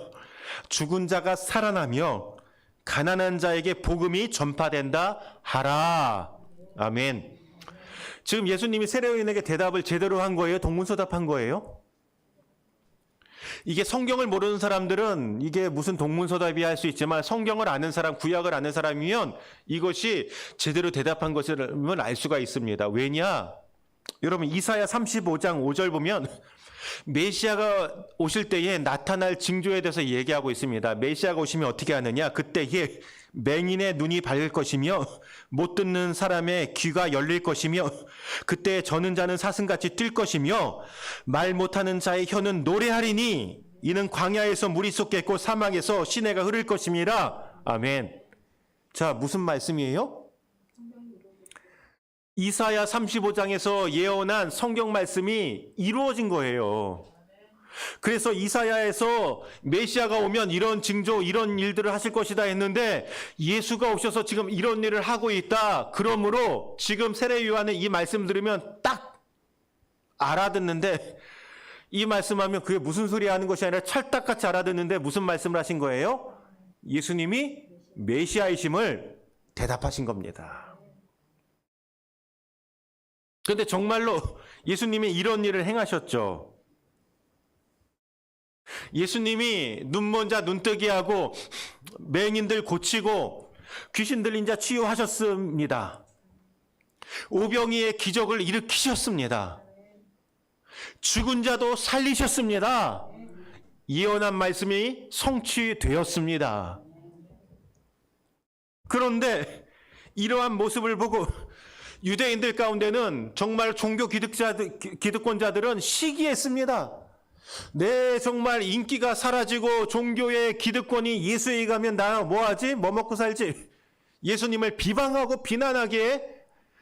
죽은 자가 살아나며 가난한 자에게 복음이 전파된다 하라. 아멘. 지금 예수님이 세례요한에게 대답을 제대로 한 거예요? 동문서답한 거예요? 이게 성경을 모르는 사람들은 이게 무슨 동문서답이야 할 수 있지만 성경을 아는 사람, 구약을 아는 사람이면 이것이 제대로 대답한 것을 알 수가 있습니다. 왜냐? 여러분 이사야 35장 5절 보면 메시아가 오실 때에 나타날 징조에 대해서 얘기하고 있습니다. 메시아가 오시면 어떻게 하느냐? 그때에 맹인의 눈이 밝을 것이며 못 듣는 사람의 귀가 열릴 것이며 그때 저는 자는 사슴같이 뛸 것이며 말 못하는 자의 혀는 노래하리니 이는 광야에서 물이 쏟겠고 사막에서 시내가 흐를 것임이라. 아멘. 자, 무슨 말씀이에요? 이사야 35장에서 예언한 성경 말씀이 이루어진 거예요. 그래서 이사야에서 메시아가 오면 이런 징조, 이런 일들을 하실 것이다 했는데 예수가 오셔서 지금 이런 일을 하고 있다. 그러므로 지금 세례 요한의 이 말씀 들으면 딱 알아듣는데 이 말씀하면 그게 무슨 소리 하는 것이 아니라 찰떡같이 알아듣는데 무슨 말씀을 하신 거예요? 예수님이 메시아이심을 대답하신 겁니다. 그런데 정말로 예수님이 이런 일을 행하셨죠. 예수님이 눈먼 자 눈뜨게 하고 맹인들 고치고 귀신 들린 자 치유하셨습니다. 오병이의 기적을 일으키셨습니다. 죽은 자도 살리셨습니다. 예언한 말씀이 성취되었습니다. 그런데 이러한 모습을 보고 유대인들 가운데는 정말 종교 기득권자들은 시기했습니다. 네, 정말 인기가 사라지고 종교의 기득권이 예수에 가면 나 뭐하지? 뭐 먹고 살지? 예수님을 비방하고 비난하기에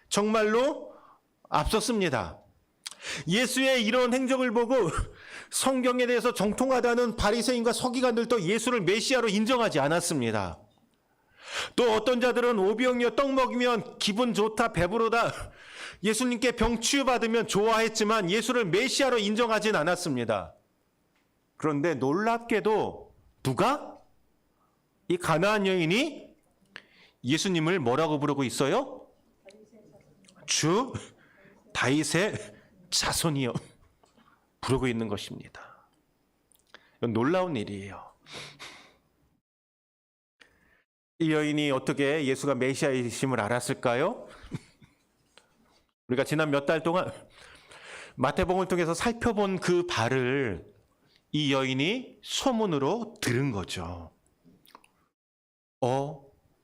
정말로 앞섰습니다. 예수의 이런 행적을 보고 성경에 대해서 정통하다는 바리새인과 서기관들도 예수를 메시아로 인정하지 않았습니다. 또 어떤 자들은 오병이어 떡 먹이면 기분 좋다, 배부르다, 예수님께 병 치유받으면 좋아했지만 예수를 메시아로 인정하진 않았습니다. 그런데 놀랍게도 누가? 이 가나안 여인이 예수님을 뭐라고 부르고 있어요? 주 다윗의 자손이요. 부르고 있는 것입니다. 이건 놀라운 일이에요. 이 여인이 어떻게 예수가 메시아이심을 알았을까요? 우리가 지난 몇 달 동안 마태복음을 통해서 살펴본 그 바를 이 여인이 소문으로 들은 거죠.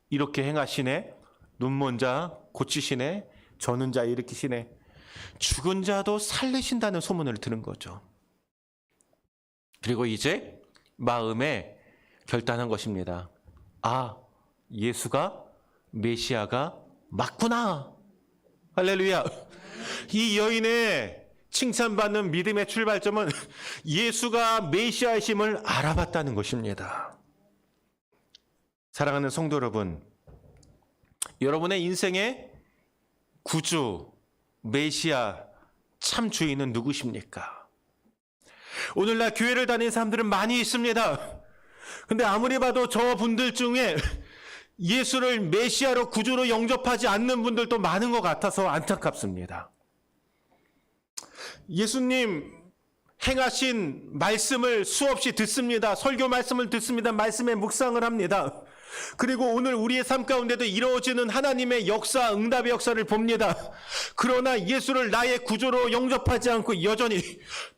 이렇게 행하시네. 눈먼 자 고치시네. 저는 자 일으키시네. 죽은 자도 살리신다는 소문을 들은 거죠. 그리고 이제 마음에 결단한 것입니다. 예수가 메시아가 맞구나. 할렐루야. 이 여인의 칭찬받는 믿음의 출발점은 예수가 메시아이심을 알아봤다는 것입니다. 사랑하는 성도 여러분, 여러분의 인생의 구주, 메시아, 참 주인은 누구십니까? 오늘날 교회를 다니는 사람들은 많이 있습니다. 근데 아무리 봐도 저분들 중에 예수를 메시아로 구주로 영접하지 않는 분들도 많은 것 같아서 안타깝습니다. 예수님 행하신 말씀을 수없이 듣습니다. 설교 말씀을 듣습니다. 말씀에 묵상을 합니다. 그리고 오늘 우리의 삶 가운데도 이루어지는 하나님의 역사, 응답의 역사를 봅니다. 그러나 예수를 나의 구주로 영접하지 않고 여전히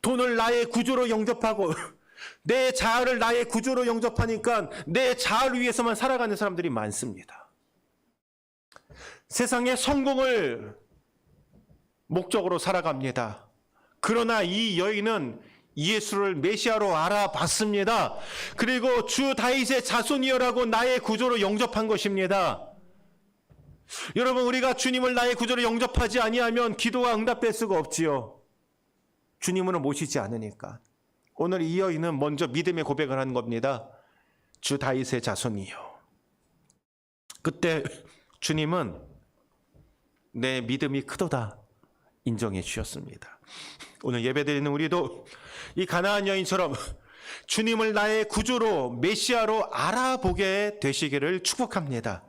돈을 나의 구주로 영접하고 내 자아를 나의 구주로 영접하니까 내 자아를 위해서만 살아가는 사람들이 많습니다. 세상의 성공을 목적으로 살아갑니다. 그러나 이 여인은 예수를 메시아로 알아봤습니다. 그리고 주 다윗의 자손이여라고 나의 구주로 영접한 것입니다. 여러분, 우리가 주님을 나의 구주로 영접하지 아니하면 기도가 응답될 수가 없지요. 주님은 모시지 않으니까. 오늘 이 여인은 먼저 믿음의 고백을 한 겁니다. 주 다윗의 자손이요. 그때 주님은 내 믿음이 크도다 인정해 주셨습니다. 오늘 예배드리는 우리도 이 가나안 여인처럼 주님을 나의 구주로 메시아로 알아보게 되시기를 축복합니다.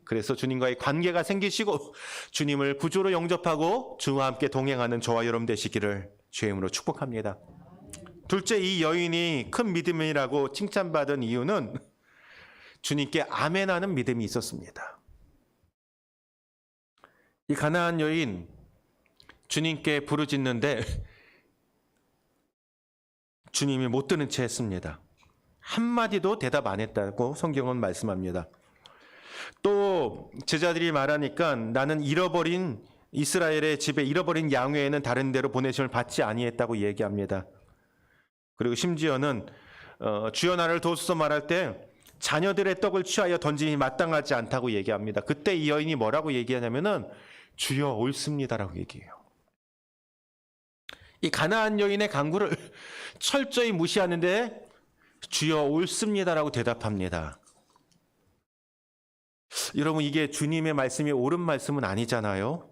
그래서 주님과의 관계가 생기시고 주님을 구주로 영접하고 주와 함께 동행하는 저와 여러분 되시기를 주의 이름으로 축복합니다. 둘째, 이 여인이 큰 믿음이라고 칭찬받은 이유는 주님께 아멘하는 믿음이 있었습니다. 이 가나안 여인 주님께 부르짖는데 주님이 못 듣는 채 했습니다. 한마디도 대답 안 했다고 성경은 말씀합니다. 또 제자들이 말하니까 나는 잃어버린 이스라엘의 집에 잃어버린 양 외에는 다른 데로 보내심을 받지 아니했다고 얘기합니다. 그리고 심지어는 주여 나를 도우소서 말할 때 자녀들의 떡을 취하여 던짐이 마땅하지 않다고 얘기합니다. 그때 이 여인이 뭐라고 얘기하냐면은 주여 옳습니다라고 얘기해요. 이 가나안 여인의 간구를 철저히 무시하는데 주여 옳습니다라고 대답합니다. 여러분, 이게 주님의 말씀이 옳은 말씀은 아니잖아요.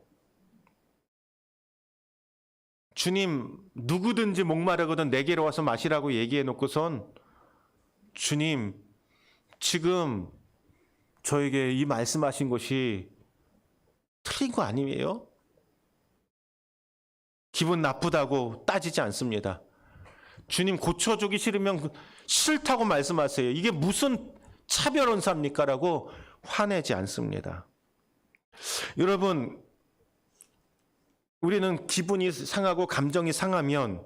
주님, 누구든지 목마르거든 내게로 와서 마시라고 얘기해 놓고선 주님, 지금 저에게 이 말씀하신 것이 틀린 거 아니에요? 기분 나쁘다고 따지지 않습니다. 주님, 고쳐주기 싫으면 싫다고 말씀하세요. 이게 무슨 차별언사입니까? 라고 화내지 않습니다. 여러분, 우리는 기분이 상하고 감정이 상하면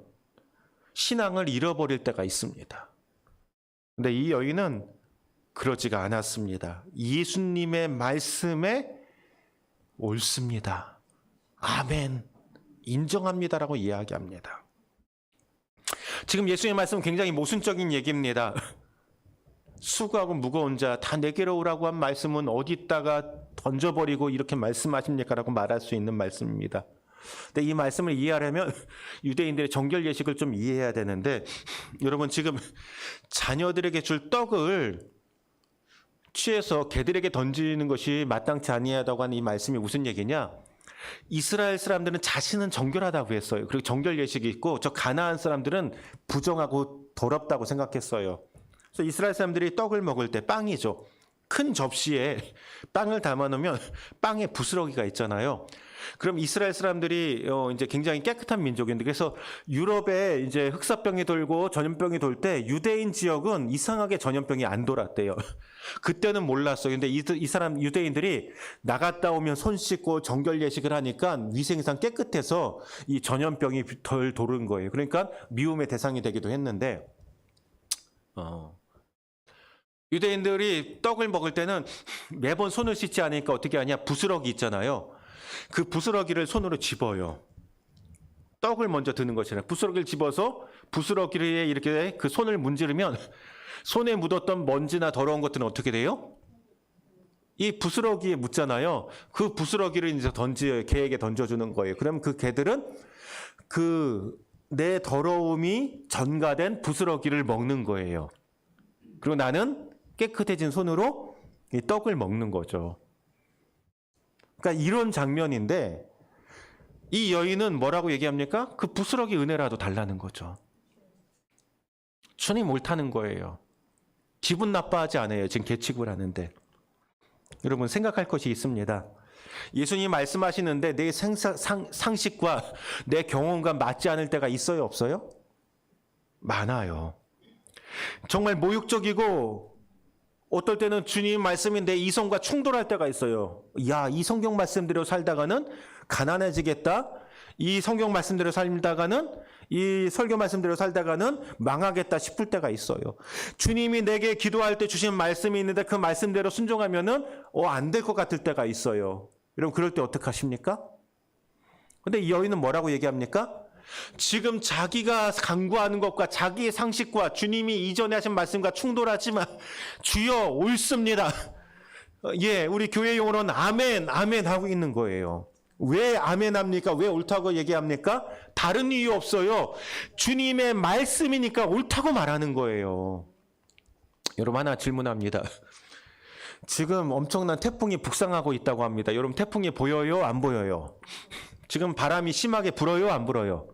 신앙을 잃어버릴 때가 있습니다. 근데 이 여인은 그러지가 않았습니다. 예수님의 말씀에 옳습니다. 아멘. 인정합니다라고 이야기합니다. 지금 예수님의 말씀은 굉장히 모순적인 얘기입니다. 수고하고 무거운 자 다 내게로 오라고 한 말씀은 어디다가 던져버리고 이렇게 말씀하십니까? 라고 말할 수 있는 말씀입니다. 근데 이 말씀을 이해하려면 유대인들의 정결 예식을 좀 이해해야 되는데, 여러분, 지금 자녀들에게 줄 떡을 취해서 개들에게 던지는 것이 마땅치 아니하다고 하는 이 말씀이 무슨 얘기냐? 이스라엘 사람들은 자신은 정결하다고 했어요. 그리고 정결 예식이 있고, 저 가나안 사람들은 부정하고 더럽다고 생각했어요. 그래서 이스라엘 사람들이 떡을 먹을 때 빵이죠. 큰 접시에 빵을 담아놓으면 빵에 부스러기가 있잖아요. 그럼 이스라엘 사람들이 이제 굉장히 깨끗한 민족인데, 그래서 유럽에 이제 흑사병이 돌고 전염병이 돌 때 유대인 지역은 이상하게 전염병이 안 돌았대요. 그때는 몰랐어요. 근데 이 사람 유대인들이 나갔다 오면 손 씻고 정결 예식을 하니까 위생상 깨끗해서 이 전염병이 덜 도는 거예요. 그러니까 미움의 대상이 되기도 했는데, 유대인들이 떡을 먹을 때는 매번 손을 씻지 않으니까 어떻게 하냐? 부스러기 있잖아요. 그 부스러기를 손으로 집어요. 떡을 먼저 드는 것이라 부스러기를 집어서 부스러기에 이렇게 그 손을 문지르면 손에 묻었던 먼지나 더러운 것들은 어떻게 돼요? 이 부스러기에 묻잖아요. 그 부스러기를 이제 개에게 던져주는 거예요. 그럼 그 개들은 내 더러움이 전가된 부스러기를 먹는 거예요. 그리고 나는 깨끗해진 손으로 이 떡을 먹는 거죠. 그러니까 이런 장면인데 이 여인은 뭐라고 얘기합니까? 그 부스러기 은혜라도 달라는 거죠. 주님 옳다는 거예요. 기분 나빠하지 않아요. 지금 계칙을 하는데. 여러분 생각할 것이 있습니다. 예수님 말씀하시는데 내 상식과 내 경험과 맞지 않을 때가 있어요, 없어요? 많아요. 정말 모욕적이고 어떨 때는 주님 말씀이 내 이성과 충돌할 때가 있어요. 야, 이 성경 말씀대로 살다가는 가난해지겠다. 이 성경 말씀대로 살다가는 이 설교 말씀대로 살다가는 망하겠다 싶을 때가 있어요. 주님이 내게 기도할 때 주신 말씀이 있는데 그 말씀대로 순종하면은 안 될 것 같을 때가 있어요. 여러분 그럴 때 어떡하십니까? 근데 이 여인은 뭐라고 얘기합니까? 지금 자기가 간구하는 것과 자기의 상식과 주님이 이전에 하신 말씀과 충돌하지만 주여 옳습니다. 예, 우리 교회 용어로는 아멘, 아멘 하고 있는 거예요. 왜 아멘 합니까? 왜 옳다고 얘기합니까? 다른 이유 없어요. 주님의 말씀이니까 옳다고 말하는 거예요. 여러분 하나 질문합니다. 지금 엄청난 태풍이 북상하고 있다고 합니다. 여러분 태풍이 보여요? 안 보여요? 지금 바람이 심하게 불어요? 안 불어요?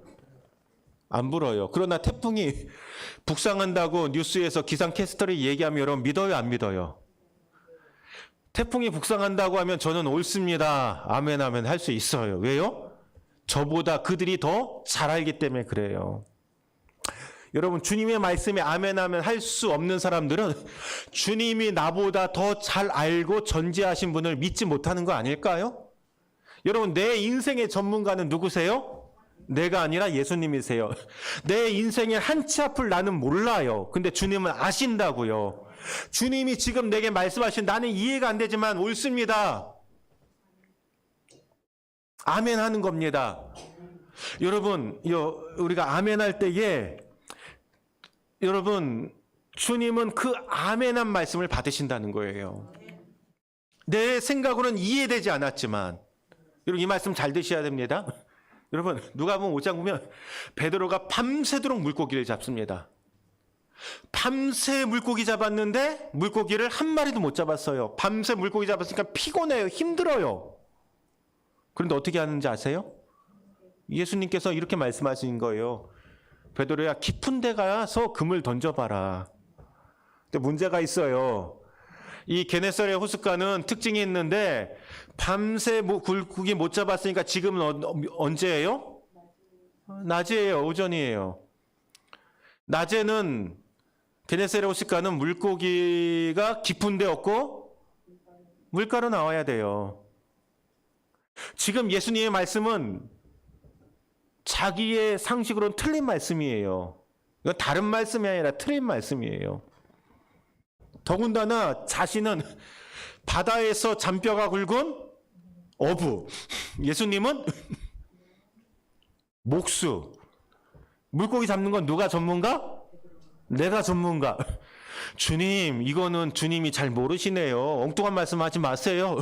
안 불어요. 그러나 태풍이 북상한다고 뉴스에서 기상캐스터들이 얘기하면 여러분 믿어요? 안 믿어요? 태풍이 북상한다고 하면 저는 옳습니다. 아멘 아멘 할 수 있어요. 왜요? 저보다 그들이 더 잘 알기 때문에 그래요. 여러분 주님의 말씀에 아멘 아멘 할 수 없는 사람들은 주님이 나보다 더 잘 알고 전지하신 분을 믿지 못하는 거 아닐까요? 여러분 내 인생의 전문가는 누구세요? 내가 아니라 예수님이세요. 내 인생의 한 치 앞을 나는 몰라요. 근데 주님은 아신다고요. 주님이 지금 내게 말씀하신 나는 이해가 안 되지만 옳습니다. 아멘 하는 겁니다. 여러분 우리가 아멘 할 때에 여러분 주님은 그 아멘한 말씀을 받으신다는 거예요. 내 생각으로는 이해되지 않았지만 여러분 이 말씀 잘 드셔야 됩니다. 여러분 누가복음 5장 보면 베드로가 밤새도록 물고기를 잡습니다. 밤새 물고기 잡았는데 물고기를 한 마리도 못 잡았어요. 밤새 물고기 잡았으니까 피곤해요. 힘들어요. 그런데 어떻게 하는지 아세요? 예수님께서 이렇게 말씀하신 거예요. 베드로야 깊은 데 가서 금을 던져봐라. 근데 문제가 있어요. 이 게네사렛 호숫가는 특징이 있는데 밤새 물고기 못 잡았으니까 지금은 언제예요? 낮이에요. 오전이에요. 낮에는 게네사렛 호숫가는 물고기가 깊은 데 없고 물가로 나와야 돼요. 지금 예수님의 말씀은 자기의 상식으로는 틀린 말씀이에요. 이건 다른 말씀이 아니라 틀린 말씀이에요. 더군다나 자신은 바다에서 잔뼈가 굵은 어부, 예수님은 목수. 물고기 잡는 건 누가 전문가? 내가 전문가. 주님, 이거는 주님이 잘 모르시네요. 엉뚱한 말씀하지 마세요.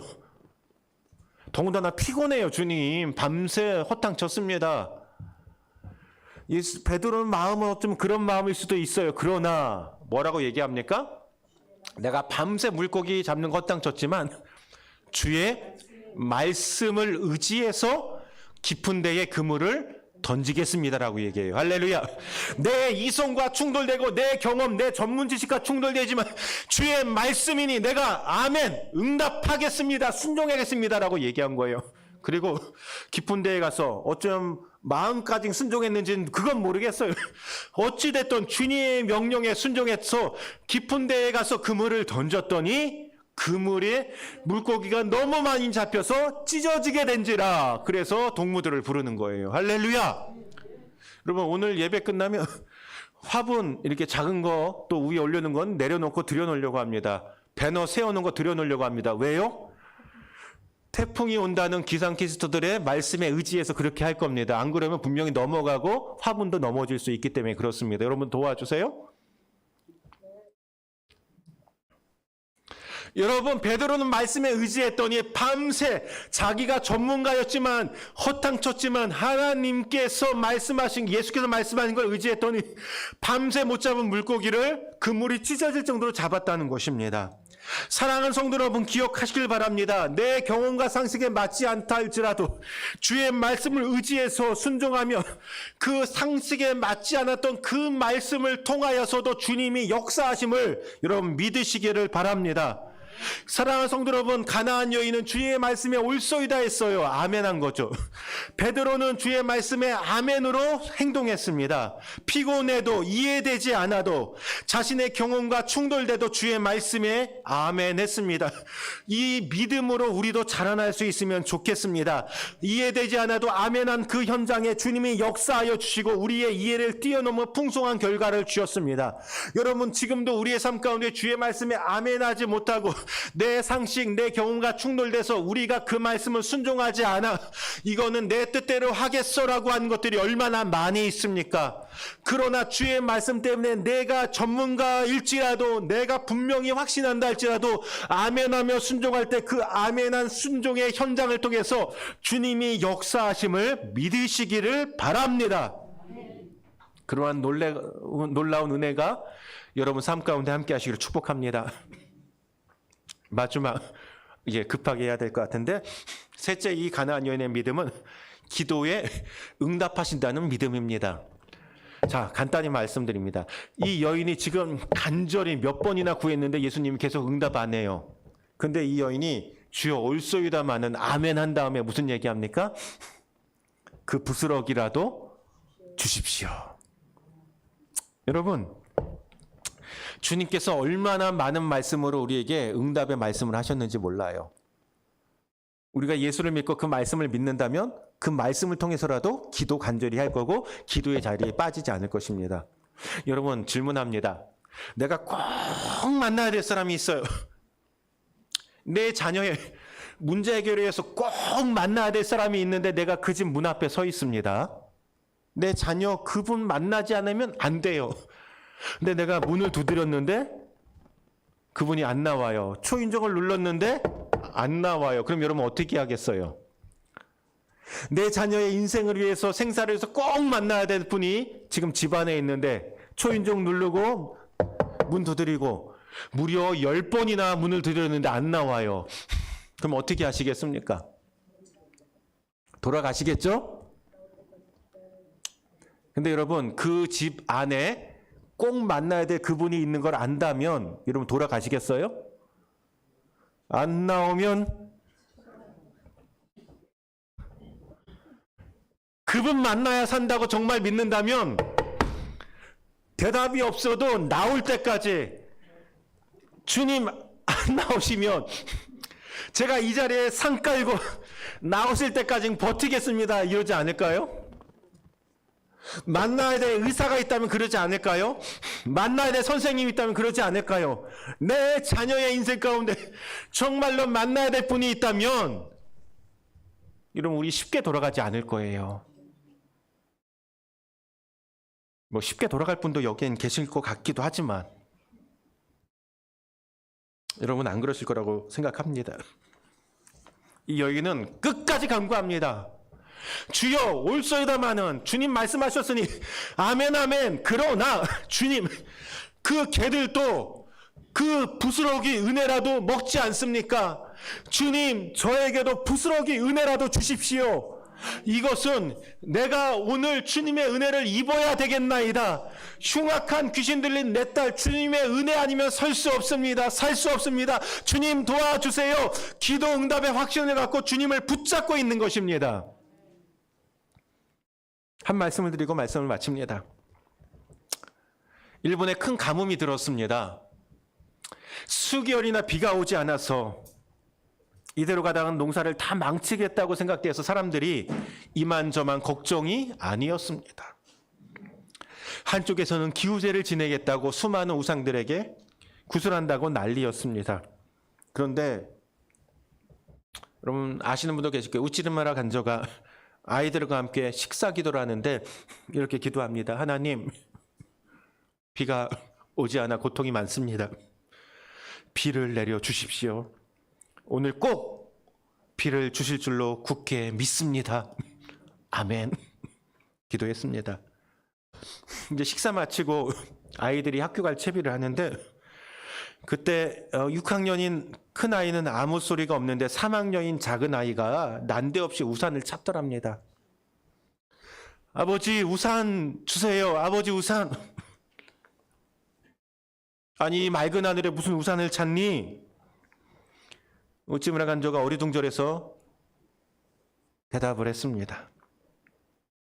더군다나 피곤해요, 주님. 밤새 허탕 쳤습니다. 베드로는 마음은 어쩌면 그런 마음일 수도 있어요. 그러나 뭐라고 얘기합니까? 내가 밤새 물고기 잡는 거 허탕 쳤지만 주의 말씀을 의지해서 깊은 데에 그물을 던지겠습니다라고 얘기해요. 할렐루야. 내 이성과 충돌되고 내 경험, 내 전문 지식과 충돌되지만 주의 말씀이니 내가 아멘 응답하겠습니다. 순종하겠습니다라고 얘기한 거예요. 그리고 깊은 데에 가서 어쩜 마음까지 순종했는지는 그건 모르겠어요. 어찌됐든 주님의 명령에 순종해서 깊은 데에 가서 그물을 던졌더니 그물에 물고기가 너무 많이 잡혀서 찢어지게 된지라. 그래서 동무들을 부르는 거예요. 할렐루야. 여러분 오늘 예배 끝나면 화분 이렇게 작은 거 또 위에 올려놓은 건 내려놓고 들여놓으려고 합니다. 배너 세워놓은 거 들여놓으려고 합니다. 왜요? 태풍이 온다는 기상캐스터들의 말씀에 의지해서 그렇게 할 겁니다. 안 그러면 분명히 넘어가고 화분도 넘어질 수 있기 때문에 그렇습니다. 여러분 도와주세요. 여러분, 베드로는 말씀에 의지했더니 밤새 자기가 전문가였지만 허탕쳤지만 하나님께서 말씀하신, 예수께서 말씀하신 걸 의지했더니 밤새 못 잡은 물고기를 그물이 찢어질 정도로 잡았다는 것입니다. 사랑하는 성도 여러분, 기억하시길 바랍니다. 내 경험과 상식에 맞지 않다 할지라도 주의 말씀을 의지해서 순종하며 그 상식에 맞지 않았던 그 말씀을 통하여서도 주님이 역사하심을 여러분 믿으시기를 바랍니다. 사랑하는 성도 여러분, 가나안 여인은 주의 말씀에 옳소이다 했어요. 아멘한 거죠. 베드로는 주의 말씀에 아멘으로 행동했습니다. 피곤해도 이해되지 않아도 자신의 경험과 충돌돼도 주의 말씀에 아멘했습니다. 이 믿음으로 우리도 자라날 수 있으면 좋겠습니다. 이해되지 않아도 아멘한 그 현장에 주님이 역사하여 주시고 우리의 이해를 뛰어넘어 풍성한 결과를 주셨습니다. 여러분, 지금도 우리의 삶 가운데 주의 말씀에 아멘하지 못하고 내 상식, 내 경험과 충돌돼서 우리가 그 말씀을 순종하지 않아 이거는 내 뜻대로 하겠어라고 하는 것들이 얼마나 많이 있습니까? 그러나 주의 말씀 때문에 내가 전문가일지라도, 내가 분명히 확신한다 할지라도 아멘하며 순종할 때 그 아멘한 순종의 현장을 통해서 주님이 역사하심을 믿으시기를 바랍니다. 그러한 놀라운 은혜가 여러분 삶 가운데 함께 하시기를 축복합니다. 마지막, 이제 급하게 해야 될 것 같은데, 셋째, 이 가나안 여인의 믿음은 기도에 응답하신다는 믿음입니다. 자, 간단히 말씀드립니다. 이 여인이 지금 간절히 몇 번이나 구했는데 예수님이 계속 응답 안 해요. 근데 이 여인이 주여 옳소이다마는 아멘 한 다음에 무슨 얘기합니까? 그 부스러기라도 주십시오. 여러분, 주님께서 얼마나 많은 말씀으로 우리에게 응답의 말씀을 하셨는지 몰라요. 우리가 예수를 믿고 그 말씀을 믿는다면 그 말씀을 통해서라도 기도 간절히 할 거고 기도의 자리에 빠지지 않을 것입니다. 여러분, 질문합니다. 내가 꼭 만나야 될 사람이 있어요. 내 자녀의 문제 해결을 위해서 꼭 만나야 될 사람이 있는데 내가 그 집 문 앞에 서 있습니다. 내 자녀 그분 만나지 않으면 안 돼요. 근데 내가 문을 두드렸는데 그분이 안 나와요. 초인종을 눌렀는데 안 나와요. 그럼 여러분 어떻게 하겠어요? 내 자녀의 인생을 위해서, 생사를 위해서 꼭 만나야 될 분이 지금 집 안에 있는데 초인종 누르고 문 두드리고 무려 10번이나 문을 두드렸는데 안 나와요. 그럼 어떻게 하시겠습니까? 돌아가시겠죠? 근데 여러분, 그 집 안에 꼭 만나야 될 그분이 있는 걸 안다면 여러분 돌아가시겠어요? 안 나오면 그분 만나야 산다고 정말 믿는다면 대답이 없어도 나올 때까지, 주님 안 나오시면 제가 이 자리에 상 깔고 나오실 때까지 버티겠습니다. 이러지 않을까요? 만나야 될 의사가 있다면 그러지 않을까요? 만나야 될 선생님이 있다면 그러지 않을까요? 내 자녀의 인생 가운데 정말로 만나야 될 분이 있다면 여러분, 우리 쉽게 돌아가지 않을 거예요. 뭐 쉽게 돌아갈 분도 여기엔 계실 것 같기도 하지만 여러분 안 그러실 거라고 생각합니다. 이 여인은 끝까지 간구합니다. 주여 옳소이다마는, 주님 말씀하셨으니 아멘 아멘. 그러나 주님, 그 개들도 그 부스러기 은혜라도 먹지 않습니까? 주님, 저에게도 부스러기 은혜라도 주십시오. 이것은 내가 오늘 주님의 은혜를 입어야 되겠나이다. 흉악한 귀신 들린 내 딸, 주님의 은혜 아니면 설 수 없습니다. 살 수 없습니다. 주님 도와주세요. 기도 응답의 확신을 갖고 주님을 붙잡고 있는 것입니다. 한 말씀을 드리고 말씀을 마칩니다. 일본에 큰 가뭄이 들었습니다. 수개월이나 비가 오지 않아서 이대로 가다가 농사를 다 망치겠다고 생각돼서 사람들이 이만저만 걱정이 아니었습니다. 한쪽에서는 기우제를 지내겠다고 수많은 우상들에게 구슬한다고 난리였습니다. 그런데 여러분 아시는 분도 계실 거예요. 우찌르마라 간저가 아이들과 함께 식사 기도를 하는데 이렇게 기도합니다. 하나님, 비가 오지 않아 고통이 많습니다. 비를 내려 주십시오. 오늘 꼭 비를 주실 줄로 굳게 믿습니다. 아멘. 기도했습니다. 이제 식사 마치고 아이들이 학교 갈 채비를 하는데 그때 6학년인 큰 아이는 아무 소리가 없는데 3학년인 작은 아이가 난데없이 우산을 찾더랍니다. 아버지 우산 주세요. 아버지 우산. 아니 맑은 하늘에 무슨 우산을 찾니? 우찌무라 간조가 어리둥절해서 대답을 했습니다.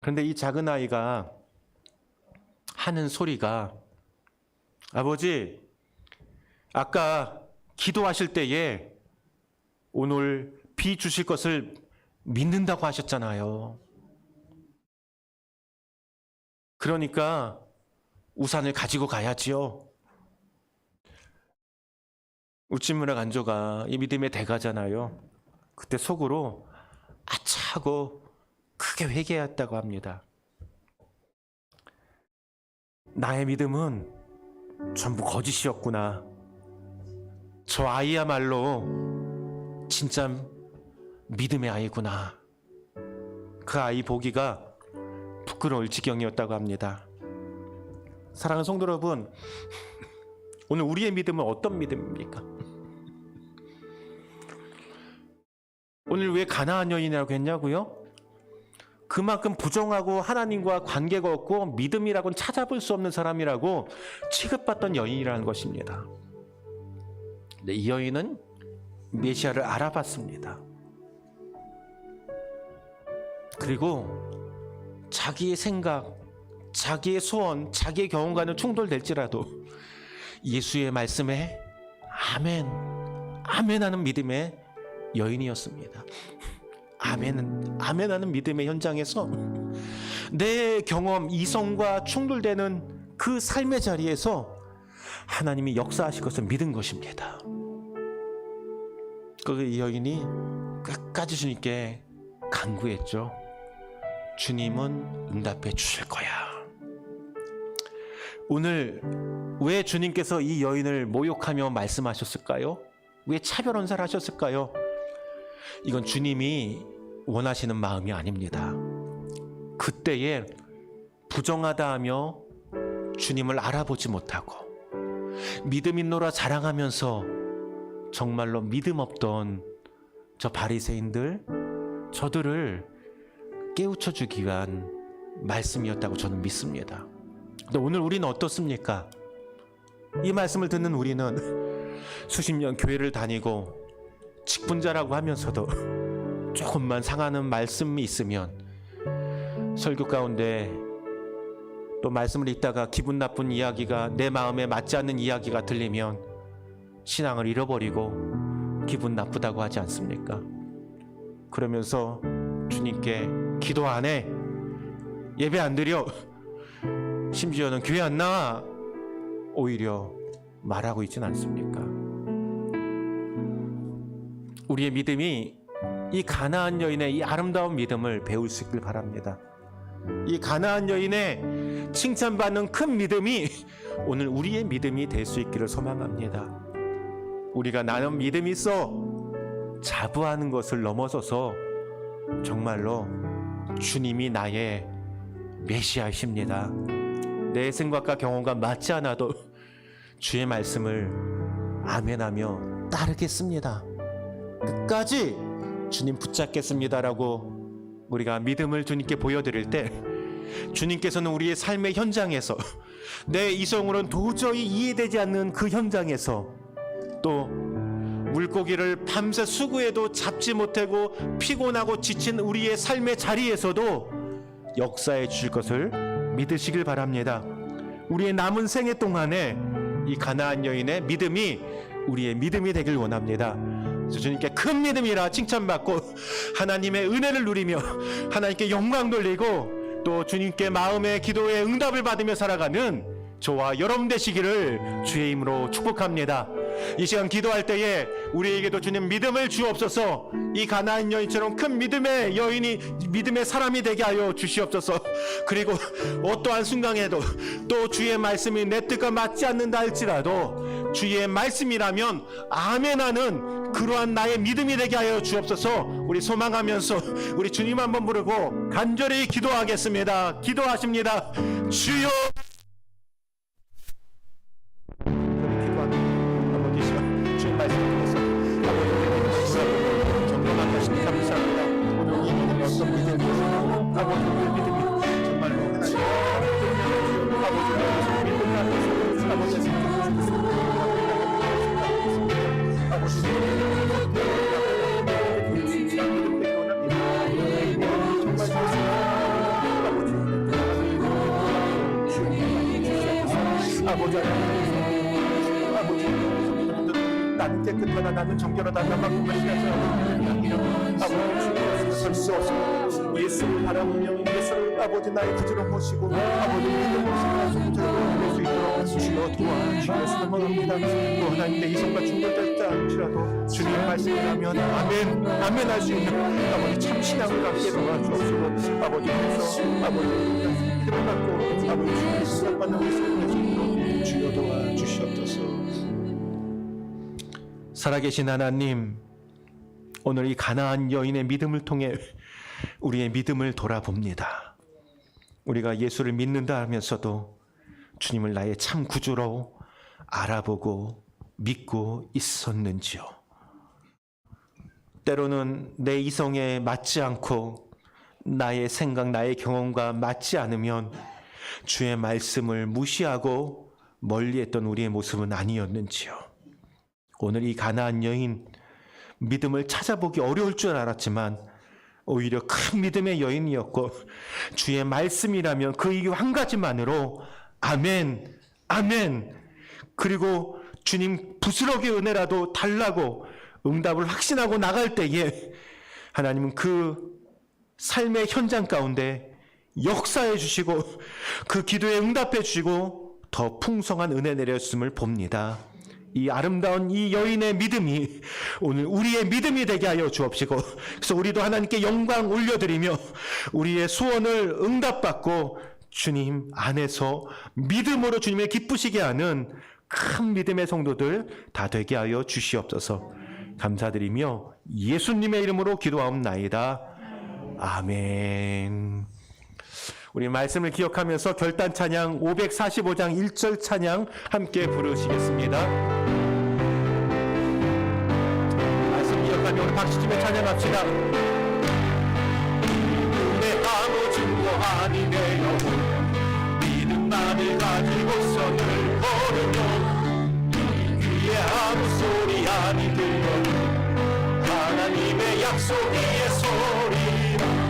그런데 이 작은 아이가 하는 소리가 아버지 아까 기도하실 때에 오늘 비 주실 것을 믿는다고 하셨잖아요. 그러니까 우산을 가지고 가야지요. 우찌무라 간조가 이 믿음의 대가잖아요. 그때 속으로 아차 하고 크게 회개했다고 합니다. 나의 믿음은 전부 거짓이었구나. 저 아이야말로 진짜 믿음의 아이구나. 그 아이 보기가 부끄러울 지경이었다고 합니다. 사랑하는 성도 여러분, 오늘 우리의 믿음은 어떤 믿음입니까? 오늘 왜 가나안 여인이라고 했냐고요? 그만큼 부정하고 하나님과 관계가 없고 믿음이라고는 찾아볼 수 없는 사람이라고 취급받던 여인이라는 것입니다. 근데 이 여인은 메시아를 알아봤습니다. 그리고 자기의 생각, 자기의 소원, 자기의 경험과는 충돌될지라도 예수의 말씀에 아멘, 아멘 하는 믿음의 여인이었습니다. 아멘하는 믿음의 현장에서 내 경험, 이성과 충돌되는 그 삶의 자리에서 하나님이 역사하실 것을 믿은 것입니다. 그 이 여인이 끝까지 주님께 간구했죠. 주님은 응답해 주실 거야. 오늘 왜 주님께서 이 여인을 모욕하며 말씀하셨을까요? 왜 차별 언사를 하셨을까요? 이건 주님이 원하시는 마음이 아닙니다. 그때에 부정하다 하며 주님을 알아보지 못하고 믿음 있노라 자랑하면서 정말로 믿음 없던 저 바리새인들, 저들을 깨우쳐 주기 위한 말씀이었다고 저는 믿습니다. 근데 오늘 우리는 어떻습니까? 이 말씀을 듣는 우리는 수십 년 교회를 다니고 직분자라고 하면서도 조금만 상하는 말씀이 있으면 설교 가운데 또 말씀을 읽다가 기분 나쁜 이야기가 내 마음에 맞지 않는 이야기가 들리면 신앙을 잃어버리고 기분 나쁘다고 하지 않습니까? 그러면서 주님께 기도 안 해, 예배 안 드려, 심지어는 교회 안 나와, 오히려 말하고 있진 않습니까? 우리의 믿음이 이 가나안 여인의 이 아름다운 믿음을 배울 수 있길 바랍니다. 이 가나안 여인의 칭찬받는 큰 믿음이 오늘 우리의 믿음이 될 수 있기를 소망합니다. 우리가 나는 믿음이 있어 자부하는 것을 넘어서서 정말로 주님이 나의 메시아이십니다. 내 생각과 경험과 맞지 않아도 주의 말씀을 아멘하며 따르겠습니다. 끝까지 주님 붙잡겠습니다라고 우리가 믿음을 주님께 보여드릴 때 주님께서는 우리의 삶의 현장에서 내 이성으로는 도저히 이해되지 않는 그 현장에서 또 물고기를 밤새 수구해도 잡지 못하고 피곤하고 지친 우리의 삶의 자리에서도 역사해 주실 것을 믿으시길 바랍니다. 우리의 남은 생애 동안에 이 가나안 여인의 믿음이 우리의 믿음이 되길 원합니다. 주님께 큰 믿음이라 칭찬받고 하나님의 은혜를 누리며 하나님께 영광 돌리고 또 주님께 마음의 기도에 응답을 받으며 살아가는 저와 여러분 되시기를 주의 이름으로 축복합니다. 이 시간 기도할 때에 우리에게도 주님 믿음을 주옵소서. 이 가나안 여인처럼 큰 믿음의 여인이 믿음의 사람이 되게 하여 주시옵소서. 그리고 어떠한 순간에도 또 주의 말씀이 내 뜻과 맞지 않는다 할지라도 주의 말씀이라면 아멘하는 그러한 나의 믿음이 되게 하여 주옵소서. 우리 소망하면서 우리 주님 한번 부르고 간절히 기도하겠습니다. 기도하십니다. 주여. 아버지 주의 말씀을 통해서 아버지께 정령한 것이 감사합니다. 오늘 이 믿음이 어떤 믿음이었으며 아버지 우리의 믿음이 정말로 아버지의 믿음 안에서 아버지의 나는 깨끗하다, 나는 정결하다, 나만 것이 아버지 설수 없으며 예수를 바라보며 예수를 아버지 나의 기준으로 모시고 아버지 믿음으로 살아가서 될수 있도록 주여 도와주여 사모합니다. 또 하나님 내 이성과 충돌될지 않지라도 주님 말씀이라면 아멘 아멘 할 수 있는 아버지 참 신앙을 갖게 도와주옵소서. 아버지께서 아버지 믿음을 갖고 아버지 주님의 수고받는 우리 삶을 주여 도와주시옵소서. 살아계신 하나님, 오늘 이 가나안 여인의 믿음을 통해 우리의 믿음을 돌아봅니다. 우리가 예수를 믿는다 하면서도 주님을 나의 참 구주로 알아보고 믿고 있었는지요. 때로는 내 이성에 맞지 않고 나의 생각, 나의 경험과 맞지 않으면 주의 말씀을 무시하고 멀리했던 우리의 모습은 아니었는지요. 오늘 이 가나안 여인, 믿음을 찾아보기 어려울 줄 알았지만 오히려 큰 믿음의 여인이었고 주의 말씀이라면 그 이유 한 가지만으로 아멘, 아멘, 그리고 주님 부스러기 은혜라도 달라고 응답을 확신하고 나갈 때에 하나님은 그 삶의 현장 가운데 역사해 주시고 그 기도에 응답해 주시고 더 풍성한 은혜 내렸음을 봅니다. 이 아름다운 이 여인의 믿음이 오늘 우리의 믿음이 되게 하여 주옵시고, 그래서 우리도 하나님께 영광 올려드리며 우리의 소원을 응답받고 주님 안에서 믿음으로 주님을 기쁘시게 하는 큰 믿음의 성도들 다 되게 하여 주시옵소서. 감사드리며 예수님의 이름으로 기도하옵나이다. 아멘. 우리 말씀을 기억하면서 결단 찬양 545장 1절 찬양 함께 부르시겠습니다. 말씀 기억하며 우리 박수치며 찬양합시다. 내 아무 증거 아닌 내 영혼 믿음만을 가지고서는 걸으며 이 귀에 아무 소리 아닌 들려 하나님의 약속 위에 소리라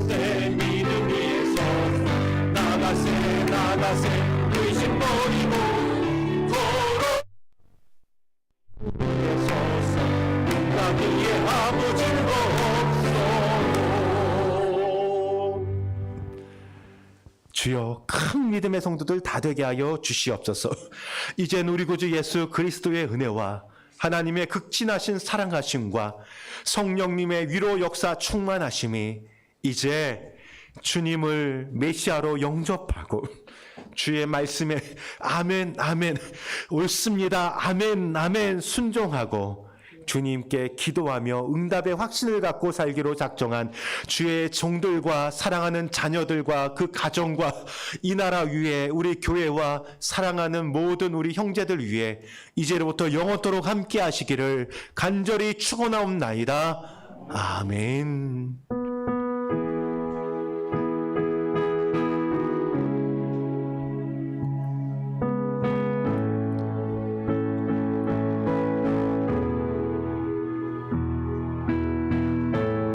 내 믿음 위에서 나가세 의심 버리고 걸어서서 나 위에 아무 증거 없어. 주여 큰 믿음의 성도들 다 되게 하여 주시옵소서. 이젠 우리 구주 예수 그리스도의 은혜와 하나님의 극진하신 사랑하심과 성령님의 위로 역사 충만하심이 이제 주님을 메시아로 영접하고 주의 말씀에 아멘 아멘 옳습니다 아멘 아멘 순종하고 주님께 기도하며 응답의 확신을 갖고 살기로 작정한 주의 종들과 사랑하는 자녀들과 그 가정과 이 나라 위에 우리 교회와 사랑하는 모든 우리 형제들 위해 이제로부터 영원토록 함께 하시기를 간절히 축원하옵나이다. 아멘.